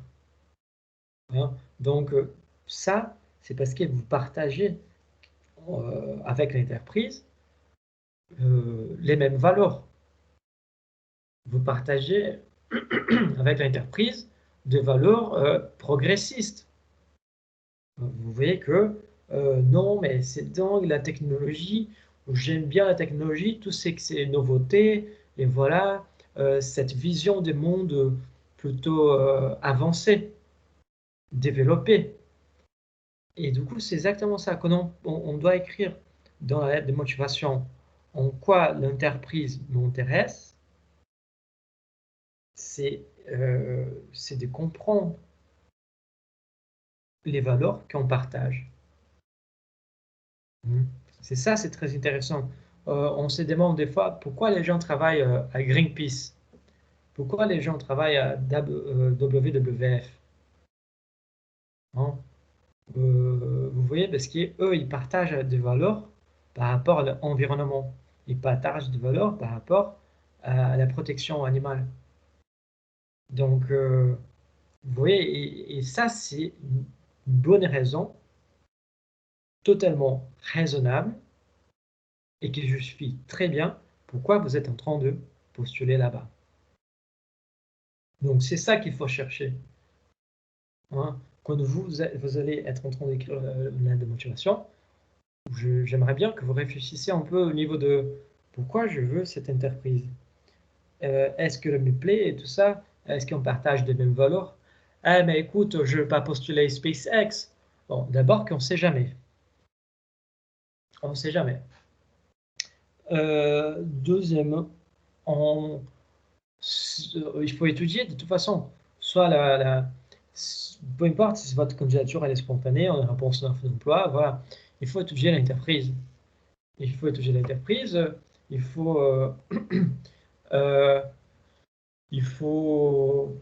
Hein. Donc ça, c'est parce que vous partagez avec l'entreprise les mêmes valeurs. Vous partagez avec l'entreprise des valeurs progressistes. Vous voyez que non, mais c'est dingue la technologie, j'aime bien la technologie, tout c'est que c'est une nouveauté, et voilà, cette vision des mondes plutôt avancée, développée. Et du coup, c'est exactement ça on doit écrire dans la lettre de motivation en quoi l'entreprise m'intéresse. C'est de comprendre les valeurs qu'on partage. C'est ça, c'est très intéressant. On se demande des fois pourquoi les gens travaillent à Greenpeace, pourquoi les gens travaillent à WWF. Hein? Vous voyez, parce qu'eux, ils partagent des valeurs par rapport à l'environnement. Ils partagent des valeurs par rapport à la protection animale. Donc, vous voyez, et ça, c'est une bonne raison, totalement raisonnable, et qui justifie très bien pourquoi vous êtes en train de postuler là-bas. Donc, c'est ça qu'il faut chercher. Hein? Quand vous allez être en train d'écrire une lettre de motivation, j'aimerais bien que vous réfléchissiez un peu au niveau de pourquoi je veux cette entreprise. Est-ce que me plaît et tout ça? Est-ce qu'on partage les mêmes valeurs? Ah, mais écoute, je ne veux pas postuler SpaceX. Bon, d'abord qu'on ne sait jamais. On ne sait jamais. Deuxième, il faut étudier de toute façon. Soit peu importe si votre candidature elle est spontanée, en réponse à une offre d'emploi, voilà. Il faut étudier l'entreprise. Il faut étudier l'entreprise. Il faut, il faut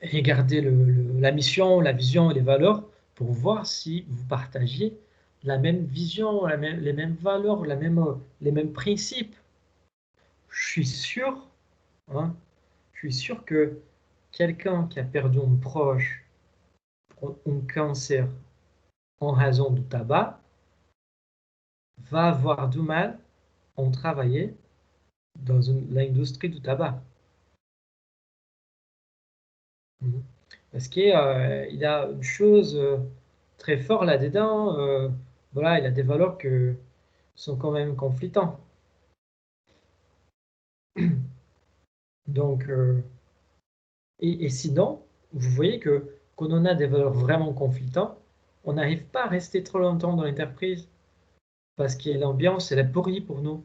regarder la mission, la vision et les valeurs pour voir si vous partagez la même vision, les mêmes valeurs, les mêmes principes. Je suis sûr, hein, que quelqu'un qui a perdu un proche pour un cancer en raison du tabac va avoir du mal à travailler dans l'industrie du tabac. Parce qu'il y a une chose très forte là-dedans, voilà, il a des valeurs qui sont quand même conflictantes. Donc, et sinon, vous voyez que quand on a des valeurs vraiment conflictantes, on n'arrive pas à rester trop longtemps dans l'entreprise parce que l'ambiance, elle est pourrie pour nous.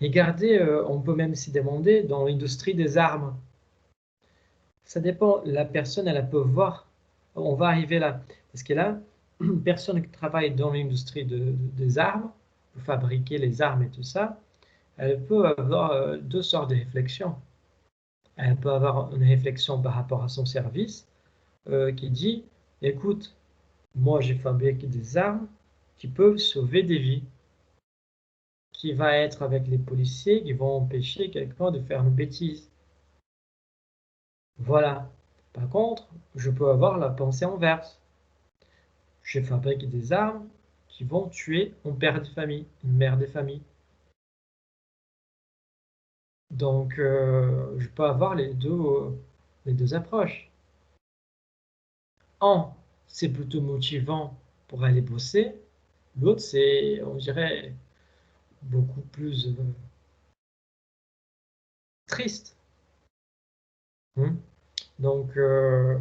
Regardez, on peut même s'y demander dans l'industrie des armes. Ça dépend, la personne, elle peut voir, on va arriver là. Parce que là, une personne qui travaille dans l'industrie des armes, pour fabriquer les armes et tout ça, elle peut avoir deux sortes de réflexions. Elle peut avoir une réflexion par rapport à son service qui dit, écoute, moi j'ai fabriqué des armes qui peuvent sauver des vies, qui va être avec les policiers qui vont empêcher quelqu'un de faire une bêtise. Voilà. Par contre, je peux avoir la pensée inverse. Je fabrique des armes qui vont tuer un père de famille, une mère de famille. Donc, je peux avoir les deux approches. Un, c'est plutôt motivant pour aller bosser. L'autre, c'est, on dirait, beaucoup plus triste. Donc, je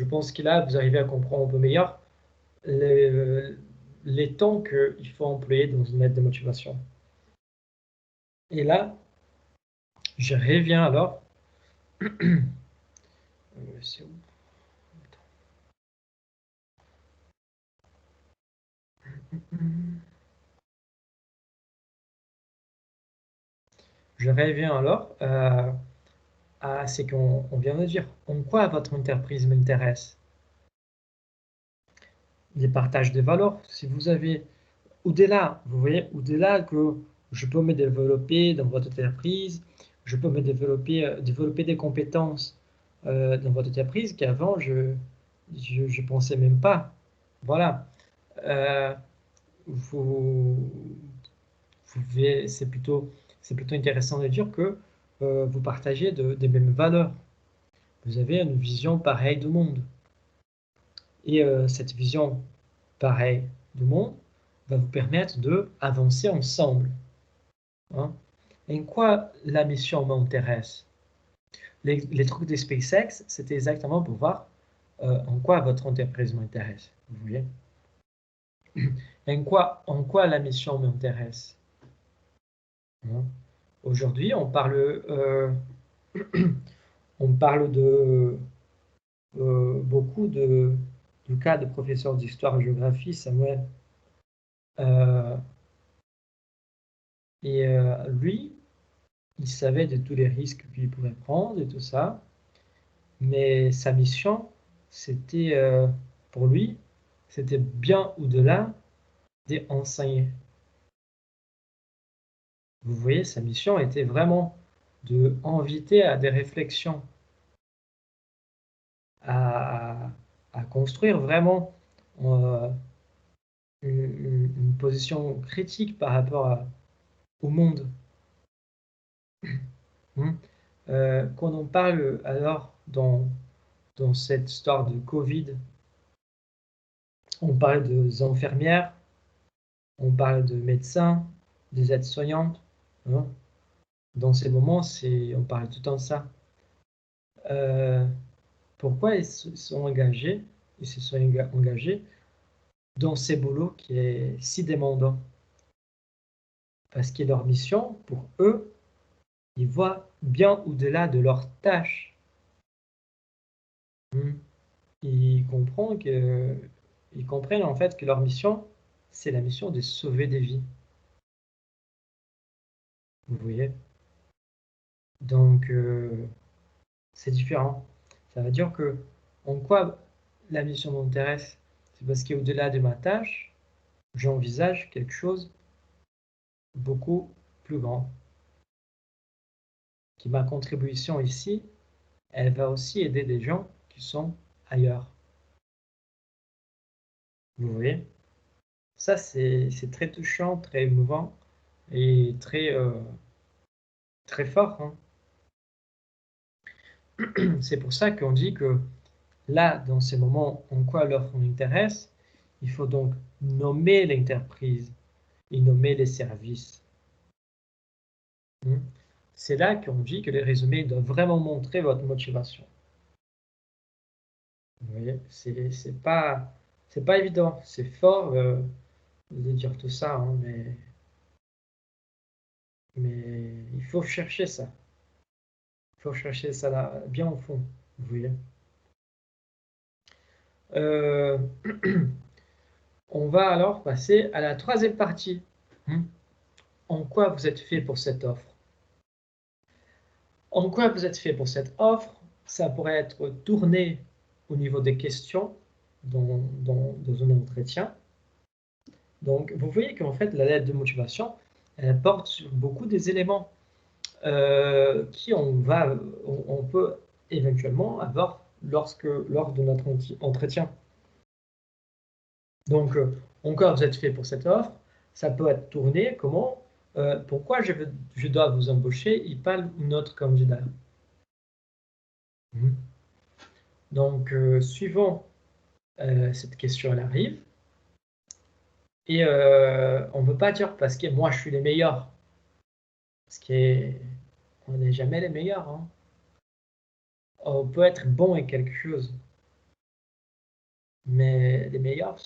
pense que là, vous arrivez à comprendre un peu meilleur les temps qu'il faut employer dans une lettre de motivation. Et là, je reviens alors. C'est où? Je reviens alors à ce qu'on vient de dire. En quoi votre entreprise m'intéresse? Les partages de valeurs. Si vous avez au-delà, vous voyez, au-delà que je peux me développer dans votre entreprise, je peux me développer des compétences dans votre entreprise qu'avant je pensais même pas. Voilà. C'est plutôt intéressant de dire que vous partagez des mêmes valeurs. Vous avez une vision pareille du monde. Et cette vision pareille du monde va vous permettre d'avancer ensemble. Hein. En quoi la mission m'intéresse? Les trucs de SpaceX, c'était exactement pour voir en quoi votre entreprise m'intéresse. Vous voyez? En quoi la mission m'intéresse? Hein. Aujourd'hui, on parle de beaucoup du cas de professeur d'histoire-géographie, Samuel. Lui, il savait de tous les risques qu'il pouvait prendre et tout ça, mais sa mission, c'était pour lui, c'était bien au-delà d'enseigner. Vous voyez, sa mission était vraiment d'inviter à des réflexions, à construire vraiment une position critique par rapport au monde. Quand on parle alors dans cette histoire de Covid, on parle des infirmières, on parle de médecins, des aides-soignantes. Hein. Dans ces moments, on parle tout le temps de ça. Pourquoi ils se sont engagés dans ces boulots qui est si demandant? Parce que leur mission, pour eux, ils voient bien au-delà de leurs tâches. Ils comprennent en fait que leur mission, c'est la mission de sauver des vies. Vous voyez? Donc, c'est différent. Ça veut dire que, en quoi la mission m'intéresse? C'est parce qu'au-delà de ma tâche, j'envisage quelque chose beaucoup plus grand. Que ma contribution ici, elle va aussi aider des gens qui sont ailleurs. Vous voyez? Ça, c'est très touchant, très émouvant et très fort. Hein. C'est pour ça qu'on dit que là, dans ces moments, en quoi l'offre nous intéresse, il faut donc nommer l'entreprise et nommer les services. C'est là qu'on dit que les résumés doivent vraiment montrer votre motivation. Vous voyez, c'est pas évident, c'est fort de dire tout ça, hein, mais il faut chercher ça. Il faut chercher ça là, bien au fond, vous voyez. On va alors passer à la troisième partie. En quoi vous êtes fait pour cette offre? En quoi vous êtes fait pour cette offre? Ça pourrait être tourné au niveau des questions dans un entretien. Donc, vous voyez qu'en fait, la lettre de motivation, elle porte sur beaucoup des éléments qui on peut éventuellement avoir lors de notre entretien. Donc, en quoi vous êtes fait pour cette offre? Ça peut être tourné comment? Pourquoi je dois vous embaucher et pas notre candidat? Donc, suivant cette question, elle arrive. Et on ne veut pas dire parce que moi je suis les meilleurs. Parce qu'on n'est jamais les meilleurs. Hein. On peut être bon à quelque chose. Mais les meilleurs,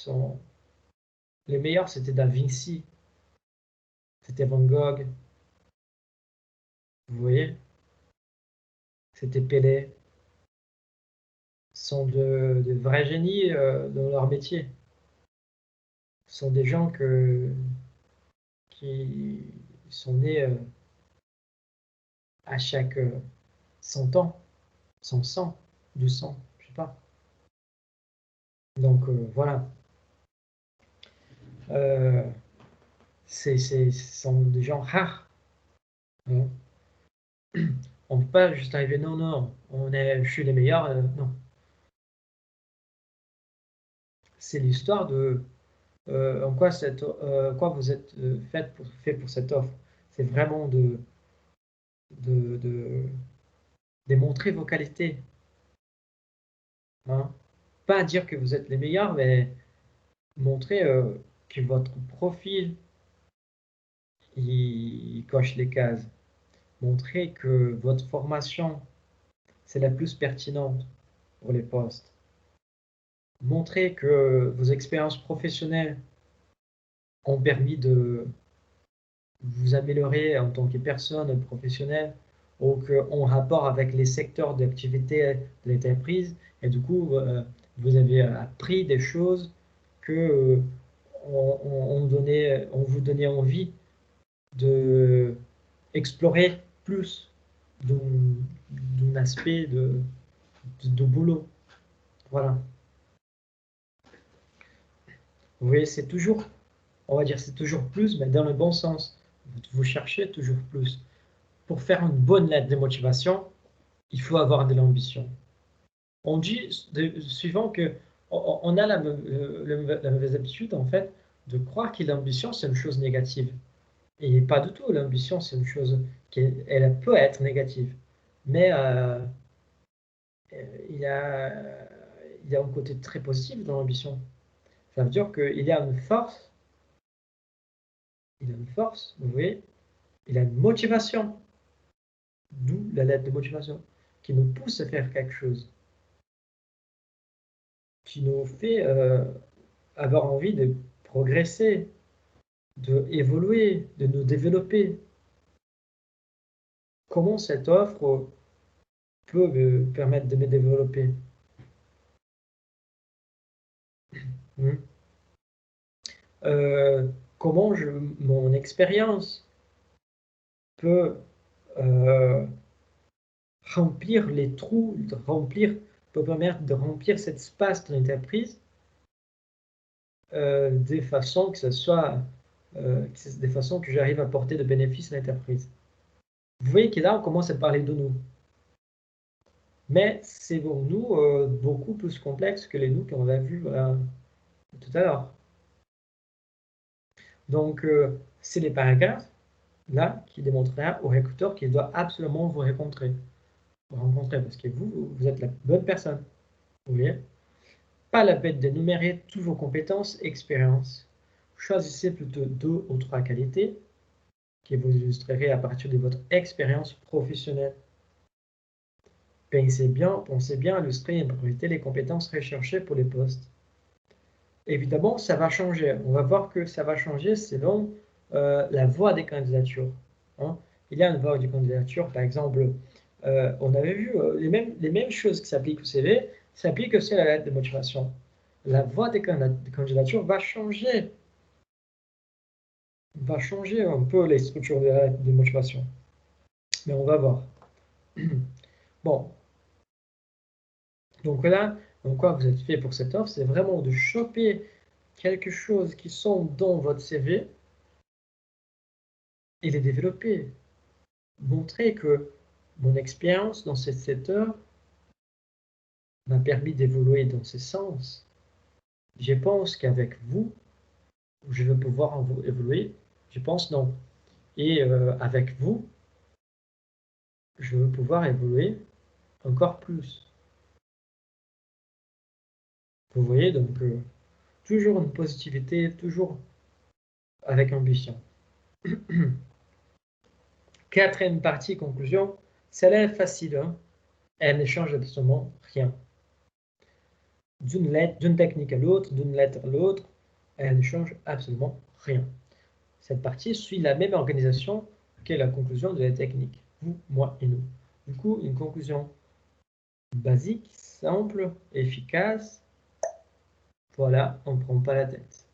c'était Da Vinci. C'était Van Gogh. Vous voyez? C'était Pelé. Ce sont de vrais génies dans leur métier. Ce sont des gens qui sont nés à chaque 100 ans, 100, 200, je ne sais pas. Donc voilà. Ce sont des gens rares. Hein. On ne peut pas juste arriver, non, je suis les meilleurs, non. C'est l'histoire de en quoi vous êtes fait pour cette offre. C'est vraiment de démontrer vos qualités. Hein. Pas dire que vous êtes les meilleurs, mais montrer que votre profil il coche les cases. Montrez que votre formation, c'est la plus pertinente pour les postes. Montrez que vos expériences professionnelles ont permis de vous améliorer en tant que personne professionnelle ou en rapport avec les secteurs d'activité de l'entreprise. Et du coup, vous avez appris des choses que on vous donnait envie de explorer plus d'un aspect de boulot. Voilà. Vous voyez, c'est toujours, on va dire, c'est toujours plus, mais dans le bon sens. Vous cherchez toujours plus. Pour faire une bonne lettre de motivation, il faut avoir de l'ambition. On dit suivant que on a la mauvaise habitude, en fait, de croire que l'ambition, c'est une chose négative. Et pas du tout. L'ambition, c'est une chose qui elle peut être négative. Mais il y a un côté très positif dans l'ambition. Ça veut dire qu'il y a une force. Il a une force, vous voyez. Il a une motivation. D'où la lettre de motivation. Qui nous pousse à faire quelque chose. Qui nous fait avoir envie de progresser, d'évoluer, de nous développer. Comment cette offre peut me permettre de me développer? Comment mon expérience peut remplir les trous, peut permettre de remplir cet espace de l'entreprise de façon que ce soit des façons que j'arrive à apporter de bénéfices à l'entreprise. Vous voyez que là, on commence à parler de nous. Mais c'est pour nous beaucoup plus complexe que les nous qu'on a vus tout à l'heure. Donc, c'est les paragraphes là qui démontrera au recruteur qu'il doit absolument vous rencontrer. Parce que vous êtes la bonne personne. Vous voyez? Pas la peine d'énumérer toutes vos compétences et expériences. Choisissez plutôt 2 ou 3 qualités qui vous illustrerez à partir de votre expérience professionnelle. Pensez bien à illustrer et priorité les compétences recherchées pour les postes. Évidemment, ça va changer. On va voir que ça va changer selon la voie des candidatures. Hein. Il y a une voie de candidature, par exemple, on avait vu les mêmes choses qui s'appliquent au CV, s'appliquent aussi à la lettre de motivation. La voie des candidatures va changer. Va changer un peu les structures de la lettre de motivation. Mais on va voir. Bon. Donc là, en quoi vous êtes fait pour cette offre, c'est vraiment de choper quelque chose qui sont dans votre CV et les développer. Montrer que mon expérience dans ce secteur m'a permis d'évoluer dans ce sens. Je pense qu'avec vous, je vais pouvoir évoluer. Je pense non. Et avec vous, je veux pouvoir évoluer encore plus. Vous voyez, donc toujours une positivité, toujours avec ambition. Quatrième partie, conclusion, celle-là est facile, hein. Elle ne change absolument rien. D'une technique à l'autre, d'une lettre à l'autre, elle ne change absolument rien. Cette partie suit la même organisation que la conclusion de la technique. Vous, moi et nous. Du coup, une conclusion basique, simple, efficace. Voilà, on ne prend pas la tête.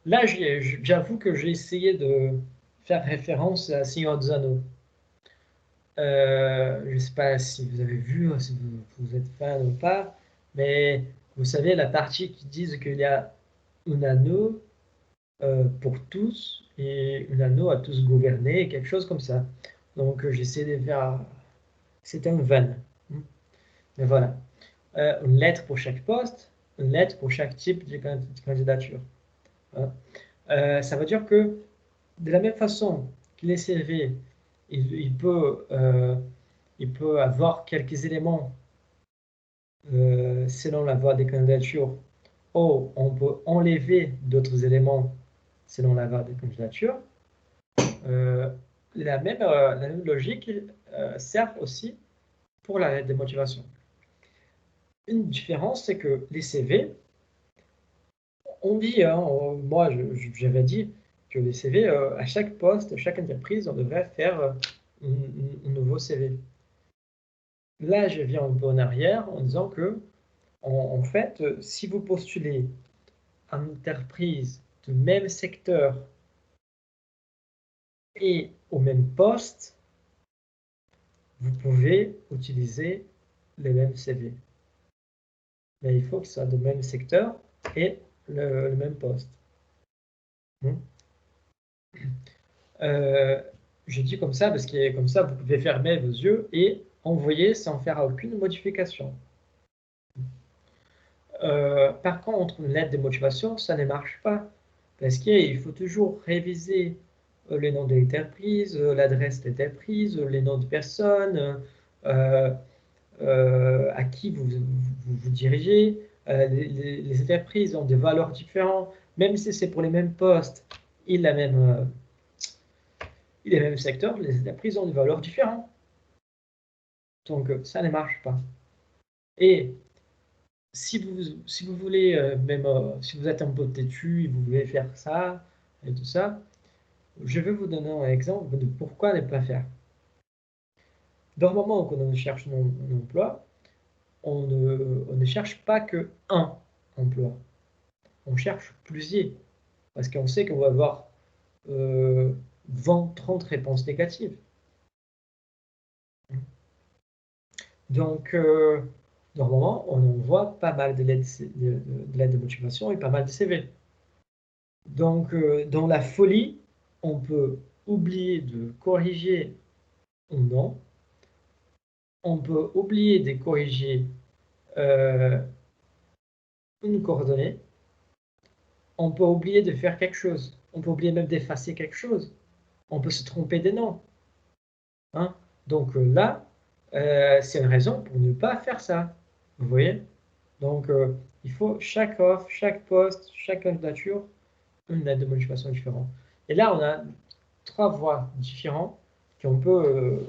Là, j'avoue que j'ai essayé de faire référence à Seigneur des Anneaux. Je ne sais pas si vous avez vu, si vous êtes fan ou pas, mais vous savez, la partie qui dit qu'il y a un anneau pour tous et un anneau à tous gouverner, quelque chose comme ça. Donc, j'essaie de faire... C'est un van. Mais voilà. Une lettre pour chaque poste, une lettre pour chaque type de candidature. Ça veut dire que de la même façon que les CV, il peut avoir quelques éléments selon la voie des candidatures ou on peut enlever d'autres éléments selon la barre de candidature. La même logique sert aussi pour la lettre de motivation. Une différence, c'est que les CV, on dit, hein, moi j'avais dit que les CV, à chaque poste, à chaque entreprise, on devrait faire un nouveau CV. Là, je viens un peu en arrière en disant que, en fait, si vous postulez à une entreprise du même secteur et au même poste, vous pouvez utiliser les mêmes CV. Mais il faut que ce soit du même secteur et le même poste. Je dis comme ça parce que comme ça, vous pouvez fermer vos yeux et envoyer sans faire aucune modification. Par contre, une lettre de motivation, ça ne marche pas parce qu'il faut toujours réviser les noms de l'entreprise, l'adresse de l'entreprise, les noms de personnes, à qui vous dirigez. Les entreprises ont des valeurs différentes, même si c'est pour les mêmes postes et les mêmes secteurs, les entreprises ont des valeurs différentes. Donc, ça ne marche pas. Et si vous voulez, si vous êtes un peu têtu et vous voulez faire ça et tout ça, je vais vous donner un exemple de pourquoi ne pas faire. Normalement, quand on cherche un emploi, on ne cherche pas que un emploi. On cherche plusieurs. Parce qu'on sait qu'on va avoir 20, 30 réponses négatives. Donc, normalement, on envoie pas mal de lettres de motivation et pas mal de CV. Donc, dans la folie, on peut oublier de corriger un nom. On peut oublier de corriger une coordonnée. On peut oublier de faire quelque chose. On peut oublier même d'effacer quelque chose. On peut se tromper des noms. Hein? Donc là, c'est une raison pour ne pas faire ça. Vous voyez? Donc, il faut chaque offre, chaque poste, chaque candidature, une lettre de motivation différente. Et là, on a 3 voies différentes qu'on peut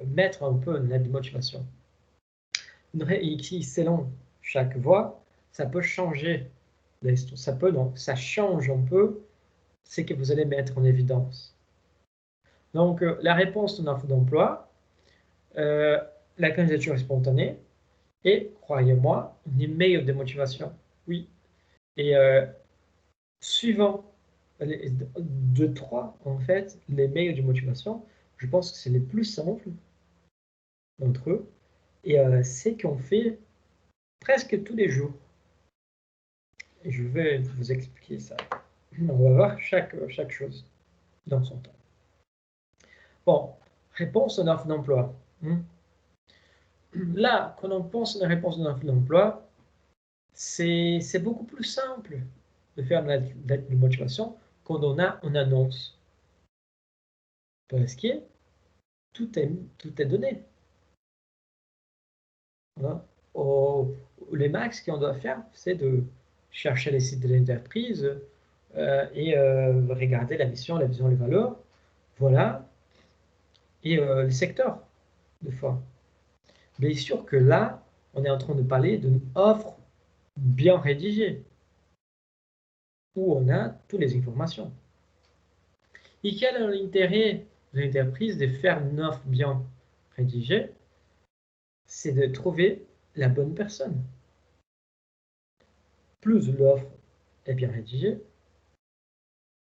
mettre un peu une lettre de motivation. Ici, selon chaque voie, ça peut changer. Ça change un peu ce que vous allez mettre en évidence. Donc, la réponse d'une offre d'emploi, la candidature est spontanée et, croyez-moi, une email de motivation. Oui. Et suivant de 3, en fait, les mails de motivation, je pense que c'est les plus simples d'entre eux. Et c'est qu'on fait presque tous les jours. Et je vais vous expliquer ça. On va voir chaque chose dans son temps. Bon, réponse à une offre d'emploi. Là, quand on pense à une réponse à une offre d'emploi, c'est beaucoup plus simple de faire une lettre de motivation quand on a une annonce. Parce que tout est donné. Voilà. Les max qu'on doit faire, c'est de chercher les sites de l'entreprise et regarder la mission, la vision, les valeurs. Voilà. Et le secteur, des fois. Bien sûr que là, on est en train de parler d'une offre bien rédigée, où on a toutes les informations. Et quel est l'intérêt de l'entreprise de faire une offre bien rédigée? C'est de trouver la bonne personne. Plus l'offre est bien rédigée,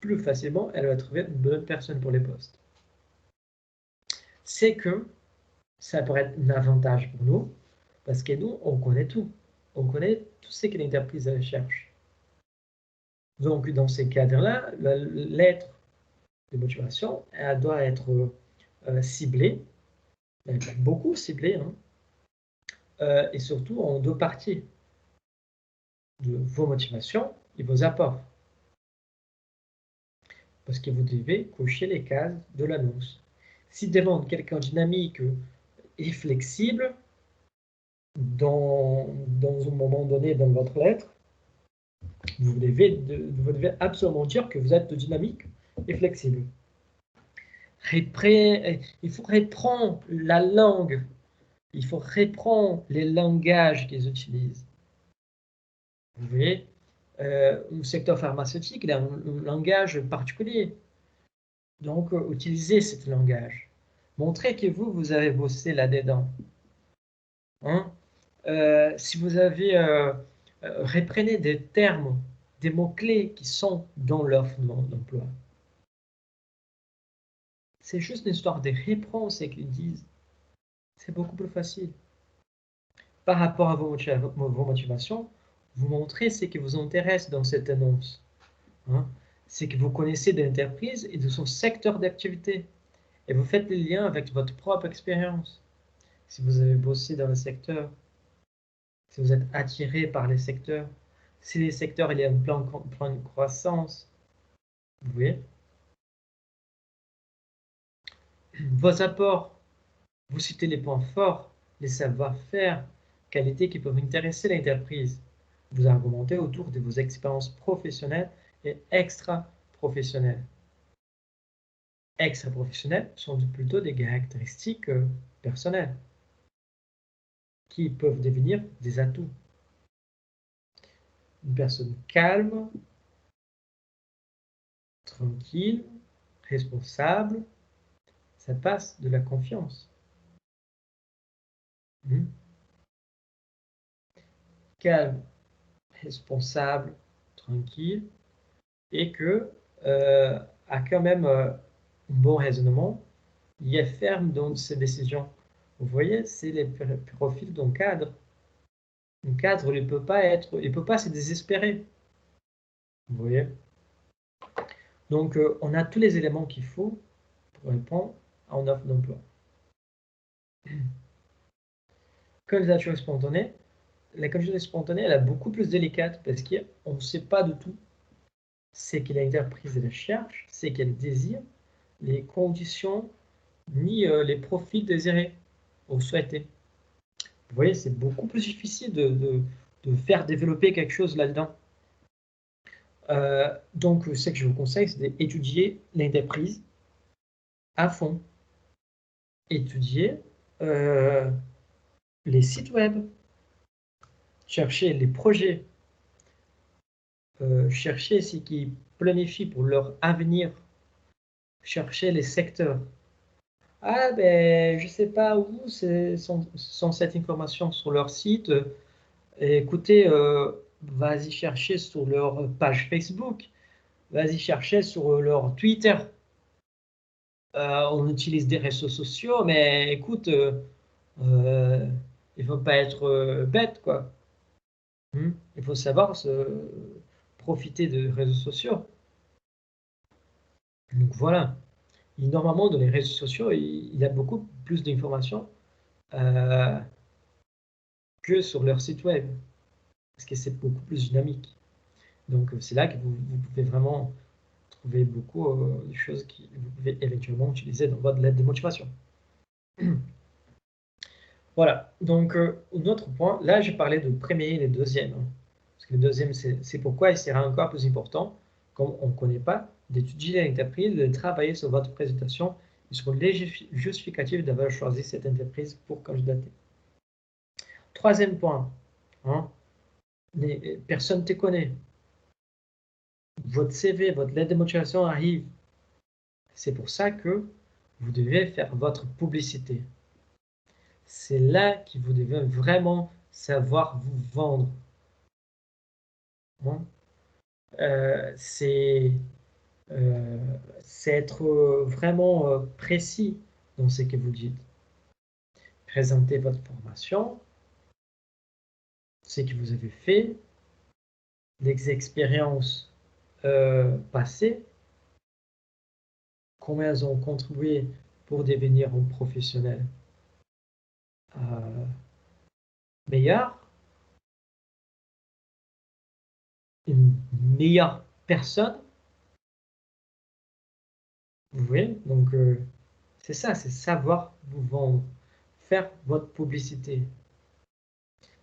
plus facilement elle va trouver une bonne personne pour les postes. C'est que ça pourrait être un avantage pour nous, parce que nous, on connaît tout. On connaît tout ce que l'entreprise cherche. Donc, dans ces cadres-là, la lettre de motivation, elle doit être ciblée, beaucoup ciblée, hein, et surtout en 2 parties, de vos motivations et vos apports. Parce que vous devez cocher les cases de l'annonce. Si demande quelqu'un dynamique et flexible, dans un moment donné dans votre lettre, Vous devez absolument dire que vous êtes dynamique et flexible. Il faut reprendre la langue. Il faut reprendre les langages qu'ils utilisent. Vous voyez, le secteur pharmaceutique, il a un langage particulier. Donc, utilisez ce langage. Montrez que vous avez bossé là-dedans. Hein? Si vous avez... reprenez des termes, des mots-clés qui sont dans l'offre d'emploi. C'est juste une histoire de reprendre ce qu'ils disent. C'est beaucoup plus facile. Par rapport à vos motivations, vous montrez ce qui vous intéresse dans cette annonce. Hein? C'est que vous connaissez de l'entreprise et de son secteur d'activité. Et vous faites les liens avec votre propre expérience. Si vous avez bossé dans le secteur, si vous êtes attiré par les secteurs, si les secteurs il y a un plan de croissance, vous voyez. Vos apports, vous citez les points forts, les savoir-faire, qualités qui peuvent intéresser l'entreprise. Vous argumentez autour de vos expériences professionnelles et extra-professionnelles. Extra-professionnelles sont plutôt des caractéristiques personnelles qui peuvent devenir des atouts. Une personne calme, tranquille, responsable, ça passe de la confiance. Calme, responsable, tranquille, et que a quand même un bon raisonnement, il est ferme dans ses décisions. Vous voyez, c'est les profils d'un cadre. Un cadre, il peut pas se désespérer. Vous voyez. Donc, on a tous les éléments qu'il faut pour répondre à une offre d'emploi. Candidature spontanée. La candidature spontanée, elle est beaucoup plus délicate parce qu'on ne sait pas du tout ce que l'entreprise cherche, ce qu'elle désire, les conditions, ni les profils désirés ou souhaités. Vous voyez, c'est beaucoup plus difficile de faire développer quelque chose là-dedans. Donc, ce que je vous conseille, c'est d'étudier l'entreprise à fond. Étudier les sites web, chercher les projets, chercher ce qui planifient pour leur avenir, chercher les secteurs. Ah ben, je ne sais pas où sont cette information sur leur site. Écoutez, vas-y chercher sur leur page Facebook, vas-y chercher sur leur Twitter. On utilise des réseaux sociaux, mais écoute, il ne faut pas être bête, quoi. Il faut savoir profiter des réseaux sociaux. Donc voilà. Et normalement, dans les réseaux sociaux, il y a beaucoup plus d'informations que sur leur site web, parce que c'est beaucoup plus dynamique. Donc c'est là que vous pouvez vraiment trouver beaucoup de choses que vous pouvez éventuellement utiliser dans votre lettre de motivation. Voilà, donc un autre point, là j'ai parlé de premier et le deuxième, hein, parce que le deuxième c'est pourquoi il sera encore plus important, comme on ne connaît pas, d'étudier l'entreprise, de travailler sur votre présentation et sur les justificatifs d'avoir choisi cette entreprise pour candidater. Troisième point, hein, personne ne te connaît. Votre CV, votre lettre de motivation arrive. C'est pour ça que vous devez faire votre publicité. C'est là que vous devez vraiment savoir vous vendre. Hein? C'est être vraiment précis dans ce que vous dites. Présentez votre formation, ce que vous avez fait, les expériences passées, combien elles ont contribué pour devenir un professionnel meilleur, une meilleure personne. Vous voyez, donc c'est ça, c'est savoir vous vendre, faire votre publicité.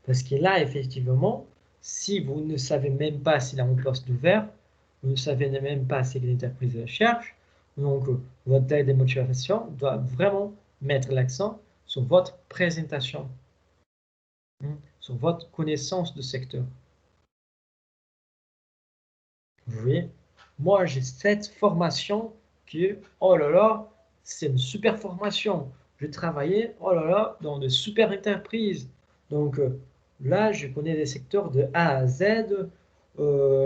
Parce que là, effectivement, si vous ne savez même pas s'il a un poste ouvert, vous ne savez même pas si l'entreprise cherche, donc votre taille de motivation doit vraiment mettre l'accent sur votre présentation, sur votre connaissance du secteur. Vous voyez, moi j'ai cette formation qui est, oh là là, c'est une super formation. Je travaillais, oh là là, dans de super entreprises. Donc là, je connais les secteurs de A à Z.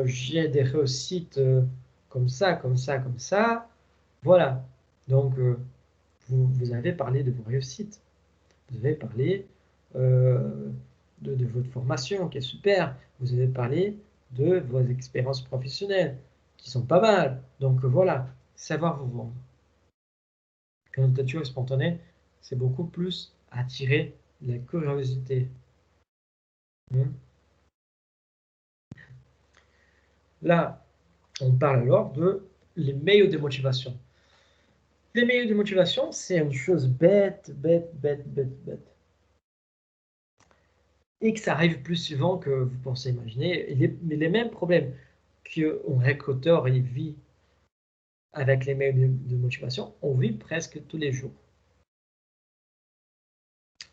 J'ai des réussites comme ça, comme ça, comme ça. Voilà. Donc, vous avez parlé de vos réussites. Vous avez parlé de votre formation qui est super. Vous avez parlé de vos expériences professionnelles qui sont pas mal. Donc voilà, savoir vous vendre. Candidature spontanée, c'est beaucoup plus attirer la curiosité. Là, on parle alors de les mails de motivation. Les mails de motivation, c'est une chose bête, bête, bête, bête, bête. Et que ça arrive plus souvent que vous pensez imaginer. Mais les mêmes problèmes qu'un recruteur vit avec les mails de motivation, on vit presque tous les jours.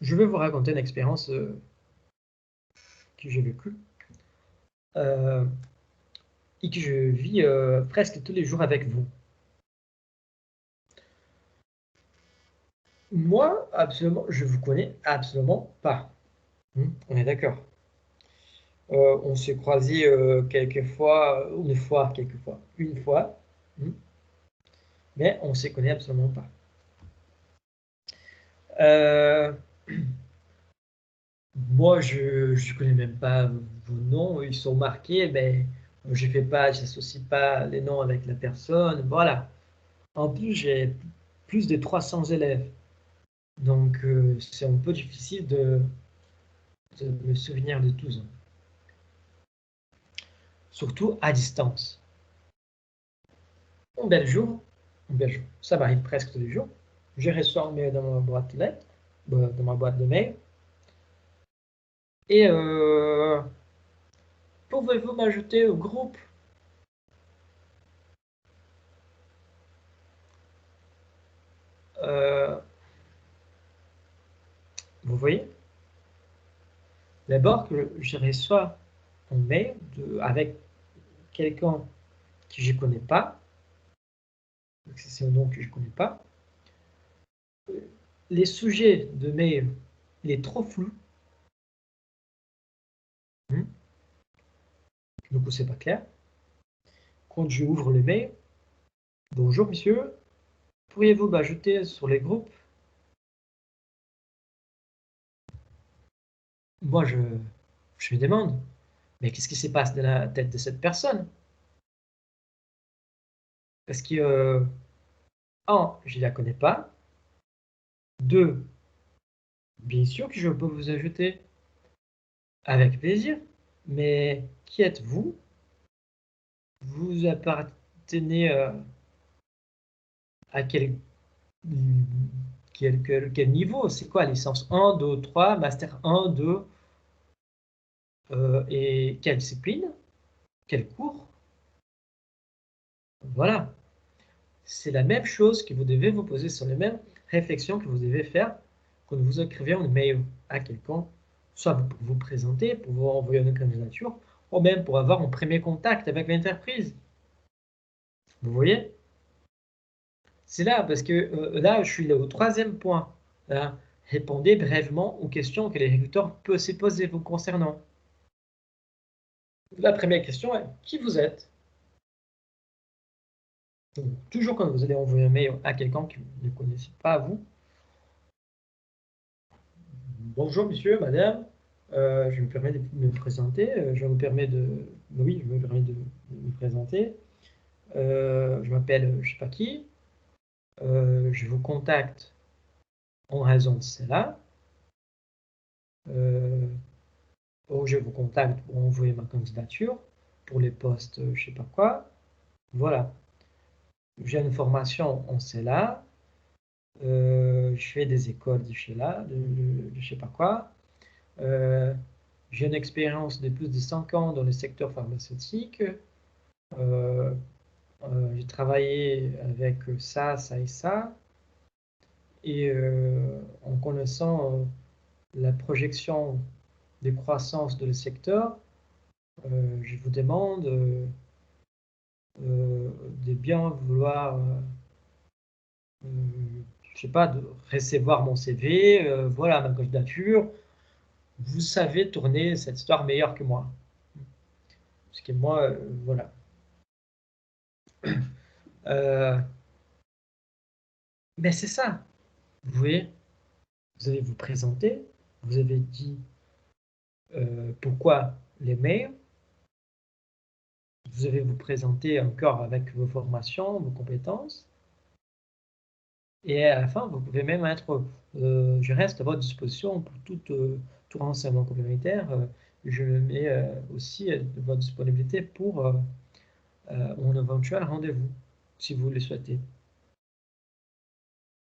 Je vais vous raconter une expérience que j'ai vécue et que je vis presque tous les jours avec vous. Moi, absolument, je vous connais absolument pas. On est d'accord. On s'est croisés quelques fois, une fois, mais on ne se connaît absolument pas. Moi, je ne connais même pas vos noms, ils sont marqués, mais je n'associe pas les noms avec la personne, voilà. En plus, j'ai plus de 300 élèves, donc c'est un peu difficile de me souvenir de tous, surtout à distance. Un bel jour, ça m'arrive presque tous les jours, je reçois un mail dans ma boîte lettres, dans ma boîte de mail, et pouvez-vous m'ajouter au groupe? Vous voyez? D'abord que je reçois un mail avec quelqu'un que je ne connais pas, c'est un nom que je ne connais pas. Les sujets de mail, il est trop flou. Donc c'est pas clair. Quand je ouvre le mail, bonjour monsieur, pourriez-vous m'ajouter sur les groupes? Moi je me demande, mais qu'est-ce qui se passe dans la tête de cette personne? Parce que, un, je ne la connais pas. Deux, bien sûr que je peux vous ajouter. Avec plaisir. Mais qui êtes-vous? Vous appartenez à quel niveau? C'est quoi, licence 1, 2, 3, master 1, 2 et quelle discipline? Quel cours? Voilà. C'est la même chose que vous devez vous poser sur les mêmes réflexions que vous devez faire quand vous écrivez un mail à quelqu'un, soit pour vous présenter, pour vous envoyer une candidature, ou même pour avoir un premier contact avec l'entreprise. Vous voyez? C'est là, parce que là, je suis au troisième point. Là. Répondez brièvement aux questions que les recruteurs peuvent se poser vous concernant. La première question est, qui vous êtes? Donc, toujours quand vous allez envoyer un mail à quelqu'un que vous ne connaissez pas, vous, bonjour monsieur, madame, je me permets de me présenter, je me permets de me présenter. Je m'appelle je ne sais pas qui, je vous contacte en raison de cela. Ou je vous contacte pour envoyer ma candidature pour les postes je ne sais pas quoi. Voilà. J'ai une formation en cela. Je fais des écoles de chez là, de je ne sais pas quoi. j'ai une expérience de plus de 5 ans dans le secteur pharmaceutique. J'ai travaillé avec ça, ça et ça. Et en connaissant la projection des croissances de le secteur, je vous demande de bien vouloir, je sais pas, de recevoir mon CV, voilà ma candidature. Vous savez tourner cette histoire meilleur que moi. Parce que moi, voilà. Mais c'est ça. Vous voyez, vous allez vous présenter, vous avez dit pourquoi les mails, vous allez vous présenter encore avec vos formations, vos compétences, et à la fin, vous pouvez même être, je reste à votre disposition pour tout renseignement complémentaire. Je me mets aussi de votre disponibilité pour mon éventuel rendez-vous, si vous le souhaitez.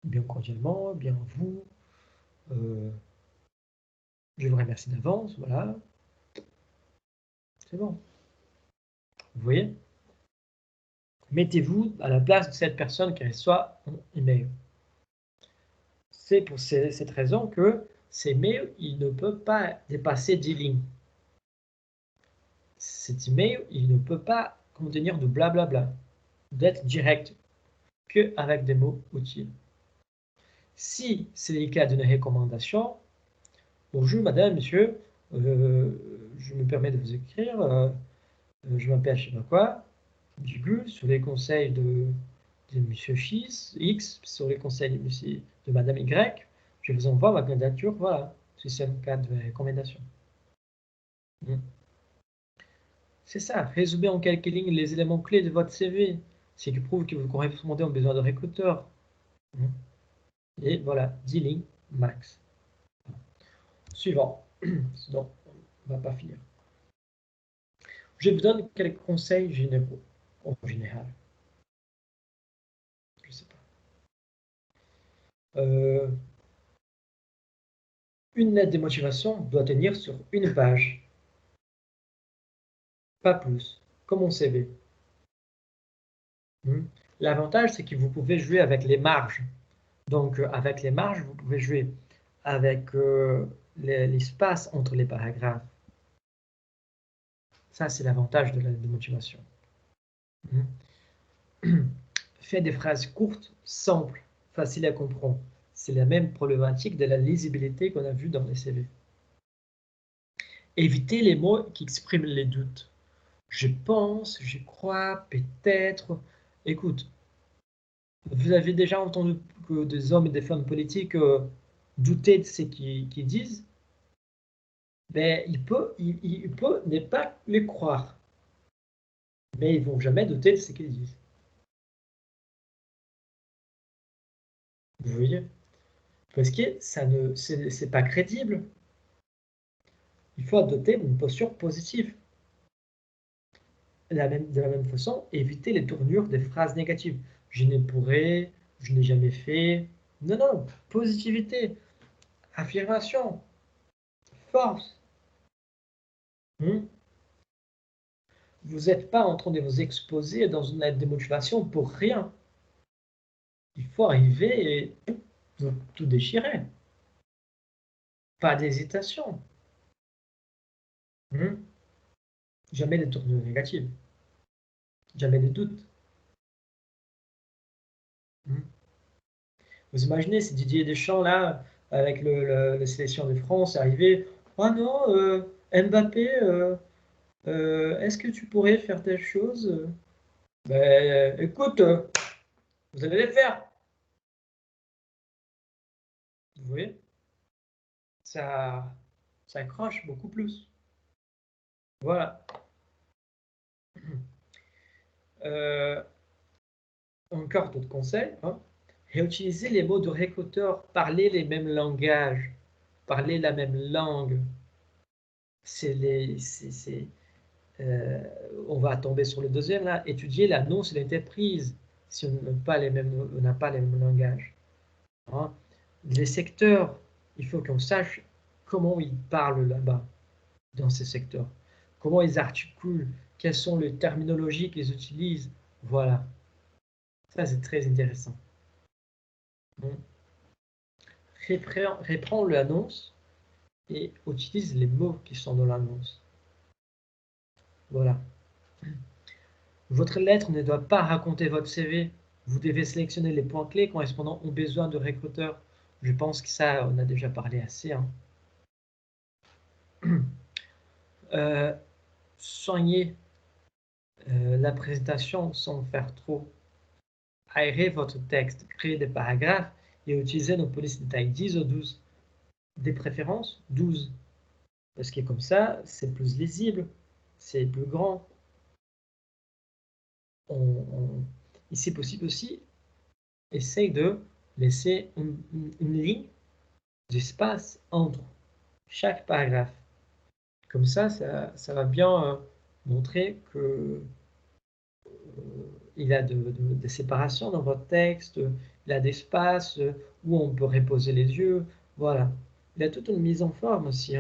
Bien cordialement, bien vous. Je vous remercie d'avance, voilà. C'est bon. Vous voyez? Mettez-vous à la place de cette personne qui reçoit un email. C'est pour cette raison que ces mails, il ne peut pas dépasser 10 lignes. Cet email, il ne peut pas contenir de blablabla, d'être direct, qu'avec des mots utiles. Si c'est le cas d'une recommandation, bonjour madame, monsieur, je me permets de vous écrire, je m'appelle je sais pas quoi, sur les conseils de monsieur X, sur les conseils de madame Y, je vous envoie ma candidature, voilà, c'est un cas de recommandation. C'est ça, résumez en quelques lignes les éléments clés de votre CV, ce qui prouve que vous correspondez aux besoins de recruteur. Et voilà, 10 lignes max. Suivant, sinon on ne va pas finir. Je vous donne quelques conseils généraux, en général. Je ne sais pas. Une lettre de motivation doit tenir sur une page. Pas plus, comme mon CV. L'avantage, c'est que vous pouvez jouer avec les marges. Donc, avec les marges, vous pouvez jouer avec l'espace entre les paragraphes. Ça, c'est l'avantage de la motivation. Faites des phrases courtes, simples, faciles à comprendre. C'est la même problématique de la lisibilité qu'on a vue dans les CV. Évitez les mots qui expriment les doutes. Je pense, je crois, peut-être. Écoute, vous avez déjà entendu que des hommes et des femmes politiques douter de ce qu'ils disent? Ben, il peut ne pas les croire, mais ils ne vont jamais douter de ce qu'ils disent. Vous voyez? Parce que c'est pas crédible. Il faut adopter une posture positive. De la même façon, éviter les tournures des phrases négatives. Je ne pourrais, je n'ai jamais fait. Non, non, positivité, affirmation, force. Vous n'êtes pas en train de vous exposer dans une lettre de motivation pour rien. Il faut arriver et tout déchirer. Pas d'hésitation. Jamais de tournures négatives. Jamais de doutes. Vous imaginez si Didier Deschamps, là, avec la sélection de France, arrivait, oh non, Mbappé, est-ce que tu pourrais faire telle chose? Ben, écoute, vous allez les faire. Vous voyez? Ça accroche beaucoup plus. Voilà. Encore d'autres conseils. Réutiliser les mots de recruteur, parler les mêmes langages, parler la même langue. On va tomber sur le deuxième là, étudier l'annonce de l'entreprise si on n'a pas les mêmes langages. Les secteurs, il faut qu'on sache comment ils parlent là-bas. dans ces secteurs. Comment ils articulent, quelles sont les terminologies qu'ils utilisent. Voilà. Ça, c'est très intéressant. Reprends l'annonce et utilise les mots qui sont dans l'annonce. Voilà. Votre lettre ne doit pas raconter votre CV. Vous devez sélectionner les points clés correspondant aux besoins de recruteurs. Je pense que ça, on a déjà parlé assez. Soignez la présentation sans faire trop. Aérez votre texte, créez des paragraphes et utilisez nos polices de taille 10 ou 12. Des préférences 12. Parce que comme ça, c'est plus lisible, c'est plus grand. Et si possible aussi, essaye de laisser une ligne d'espace entre chaque paragraphe. Comme ça va bien montrer que il y a de séparation dans votre texte, il y a d'espace où on peut reposer les yeux. Voilà. Il y a toute une mise en forme aussi.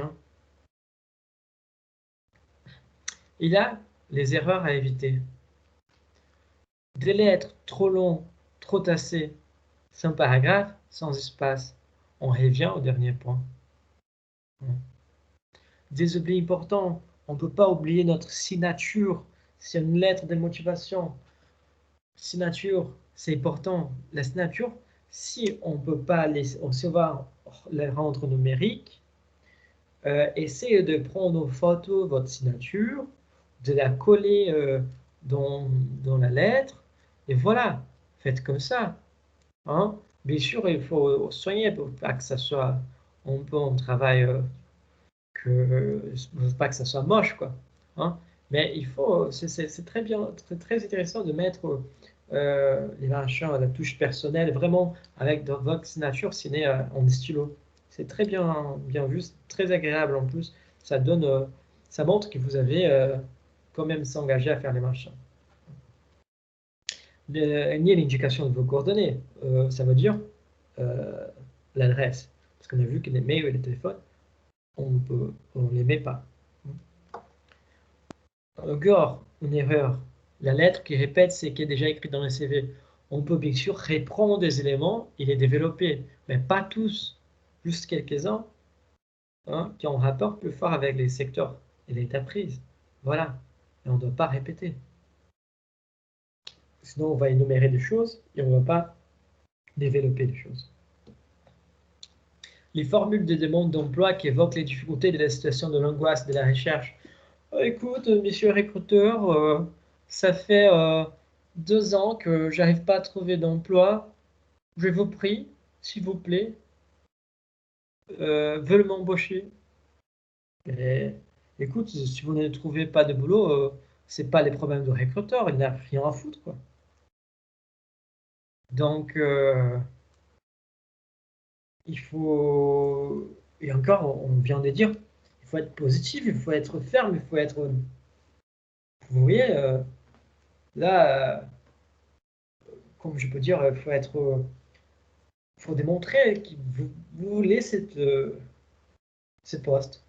Il y a les erreurs à éviter. Des lettres trop longues, trop tassées, sans paragraphe, sans espace. On revient au dernier point. Des oublis importants. On ne peut pas oublier notre signature. C'est une lettre de motivation. Signature, c'est important. La signature, si on ne peut pas si on va les rendre numériques, essayez de prendre une photo de votre signature, de la coller dans la lettre, et voilà, faites comme ça. Bien sûr, il faut soigner pour pas que ça soit on travaille pas que ça soit moche, quoi. Mais il faut, c'est très bien, très intéressant de mettre les machins, la touche personnelle, vraiment avec votre signature signée en stylo. C'est très bien vu, c'est très agréable en plus. Ça donne, ça montre que vous avez quand même s'engager à faire les machins. Ni l'indication de vos coordonnées, ça veut dire l'adresse. Parce qu'on a vu que les mails et les téléphones, on ne les met pas. Encore une erreur. La lettre qui répète ce qui est déjà écrit dans le CV. On peut bien sûr reprendre des éléments et les développer, mais pas tous, juste quelques-uns qui ont un rapport plus fort avec les secteurs et les entreprises. Voilà. Et on ne doit pas répéter. Sinon, on va énumérer des choses et on ne va pas développer des choses. Les formules de demande d'emploi qui évoquent les difficultés de la situation de l'angoisse de la recherche. Écoute, monsieur recruteur, ça fait 2 ans que j'arrive pas à trouver d'emploi. Je vous prie, s'il vous plaît, veuillez m'embaucher. Écoute, si vous ne trouvez pas de boulot, c'est pas les problèmes de recruteur, il n'a rien à foutre, quoi. Donc, il faut, et encore, on vient de dire, il faut être positif, il faut être ferme, il faut être, vous voyez, là, comme je peux dire, il faut être, faut démontrer que vous voulez ce poste.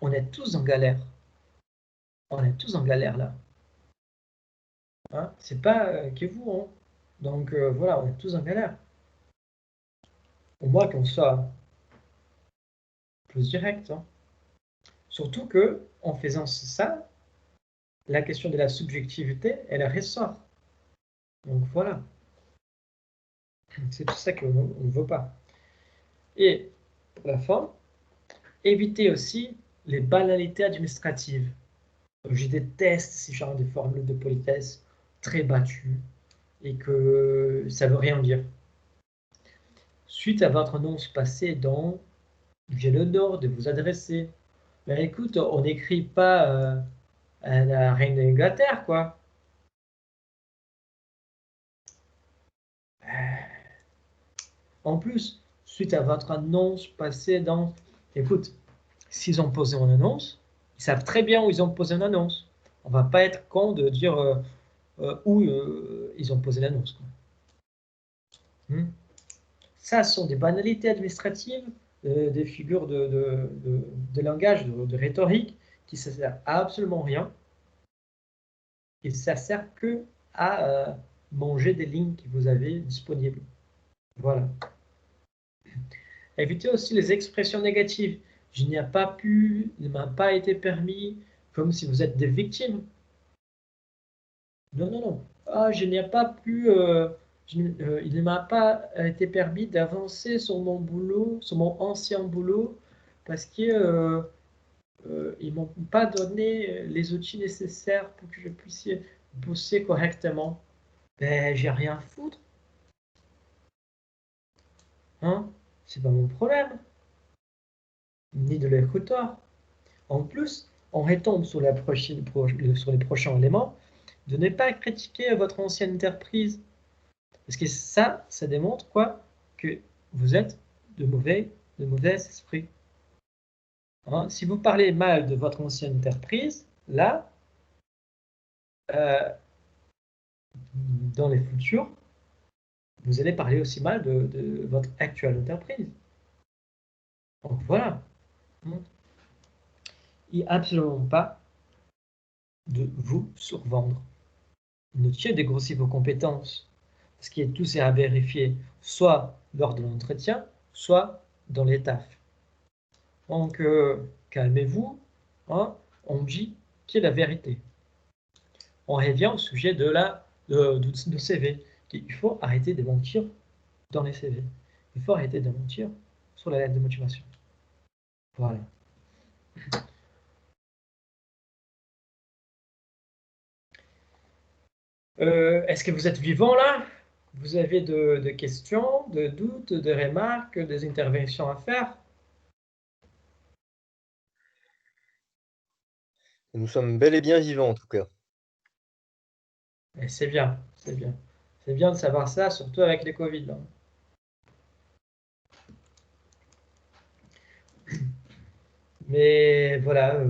On est tous en galère. On est tous en galère là. C'est pas que vous. Donc voilà, on est tous en galère. Au moins qu'on soit plus direct. Surtout que en faisant ça, la question de la subjectivité, elle ressort. Donc voilà. C'est tout ça qu'on ne veut pas. Et à la fin, évitez aussi les banalités administratives. Je déteste ces genres de formules de politesse très battues et que ça ne veut rien dire. Suite à votre annonce passée dans « J'ai l'honneur de vous adresser ». Ben écoute, on n'écrit pas à la reine d'Angleterre, quoi. En plus, suite à votre annonce passée dans... Écoute, s'ils ont posé une annonce, ils savent très bien où ils ont posé une annonce. On va pas être con de dire où ils ont posé l'annonce. Ça, ce sont des banalités administratives des figures de langage, de rhétorique, qui ne servent à absolument rien. Et ça ne sert que à manger des lignes que vous avez disponibles. Voilà. Évitez aussi les expressions négatives. Je n'y a pas pu, il ne m'a pas été permis, comme si vous êtes des victimes. Non, non, non. Ah, je n'y ai pas pu, il ne m'a pas été permis d'avancer sur mon boulot, sur mon ancien boulot, parce qu'ils ne m'ont pas donné les outils nécessaires pour que je puisse bosser correctement. Ben, j'ai rien à foutre. Hein? C'est pas mon problème. Ni de leur tort. En plus, on retombe sur les prochains éléments de ne pas critiquer votre ancienne entreprise. Parce que ça démontre quoi? Que vous êtes de mauvais esprits. Hein? Si vous parlez mal de votre ancienne entreprise, là, dans les futurs, vous allez parler aussi mal de votre actuelle entreprise. Donc voilà. Et absolument pas de vous survendre. Notez dégrossir vos compétences. Parce que tout c'est à vérifier, soit lors de l'entretien, soit dans les tafs. Donc, calmez-vous, hein, on dit qui est la vérité. On revient au sujet de CV. Il faut arrêter de mentir dans les CV. Il faut arrêter de mentir sur la lettre de motivation. Voilà. Est-ce que vous êtes vivant là? Vous avez de questions, de doutes, de remarques, des interventions à faire? Nous sommes bel et bien vivants en tout cas. C'est bien, c'est bien. C'est bien de savoir ça, surtout avec les Covid. Là. Mais voilà,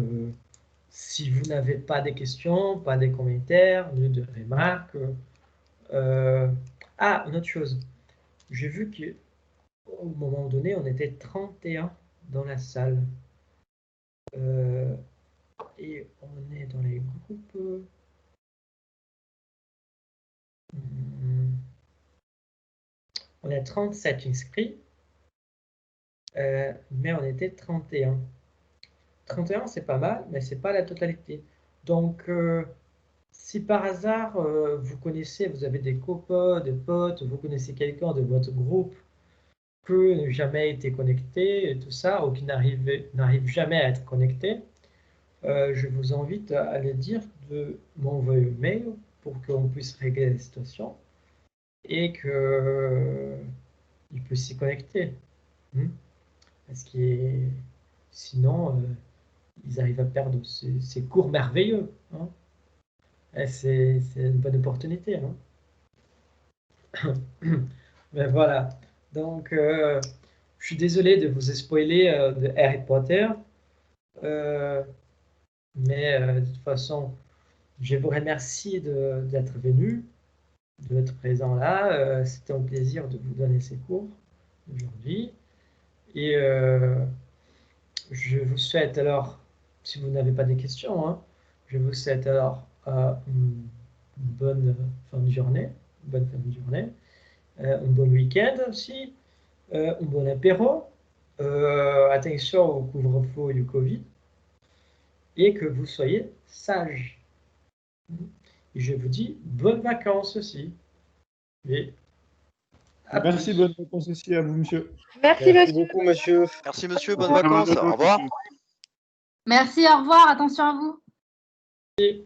si vous n'avez pas de questions, pas de commentaires, ni de remarques. Ah, une autre chose. J'ai vu qu'au moment donné, on était 31 dans la salle. Et on est dans les groupes. On a 37 inscrits, mais on était 31. 31, c'est pas mal, mais c'est pas la totalité. Donc, si par hasard, vous connaissez, vous avez des copains, des potes, vous connaissez quelqu'un de votre groupe qui n'a jamais été connecté, et tout ça, ou qui n'arrive jamais à être connecté, je vous invite à lui dire de m'envoyer un mail pour qu'on puisse régler la situation et qu'il puisse s'y connecter. Parce que sinon, ils arrivent à perdre ces cours merveilleux. Hein. C'est une bonne opportunité. Hein. Mais voilà. Donc, je suis désolé de vous spoiler de Harry Potter. Mais de toute façon, je vous remercie d'être venu, d'être présent là. C'était un plaisir de vous donner ces cours aujourd'hui. Et je vous souhaite alors, si vous n'avez pas de questions, hein, je vous souhaite alors une bonne fin de journée, un bon week-end aussi, un bon apéro, attention au couvre-feu et au Covid, et que vous soyez sages. Et je vous dis bonnes vacances aussi. Et Merci, bonne réponse aussi à vous, monsieur. Merci, Merci monsieur. beaucoup, monsieur. Merci monsieur, bonnes Au revoir. vacances. Au revoir. Merci, au revoir. Attention à vous. merci.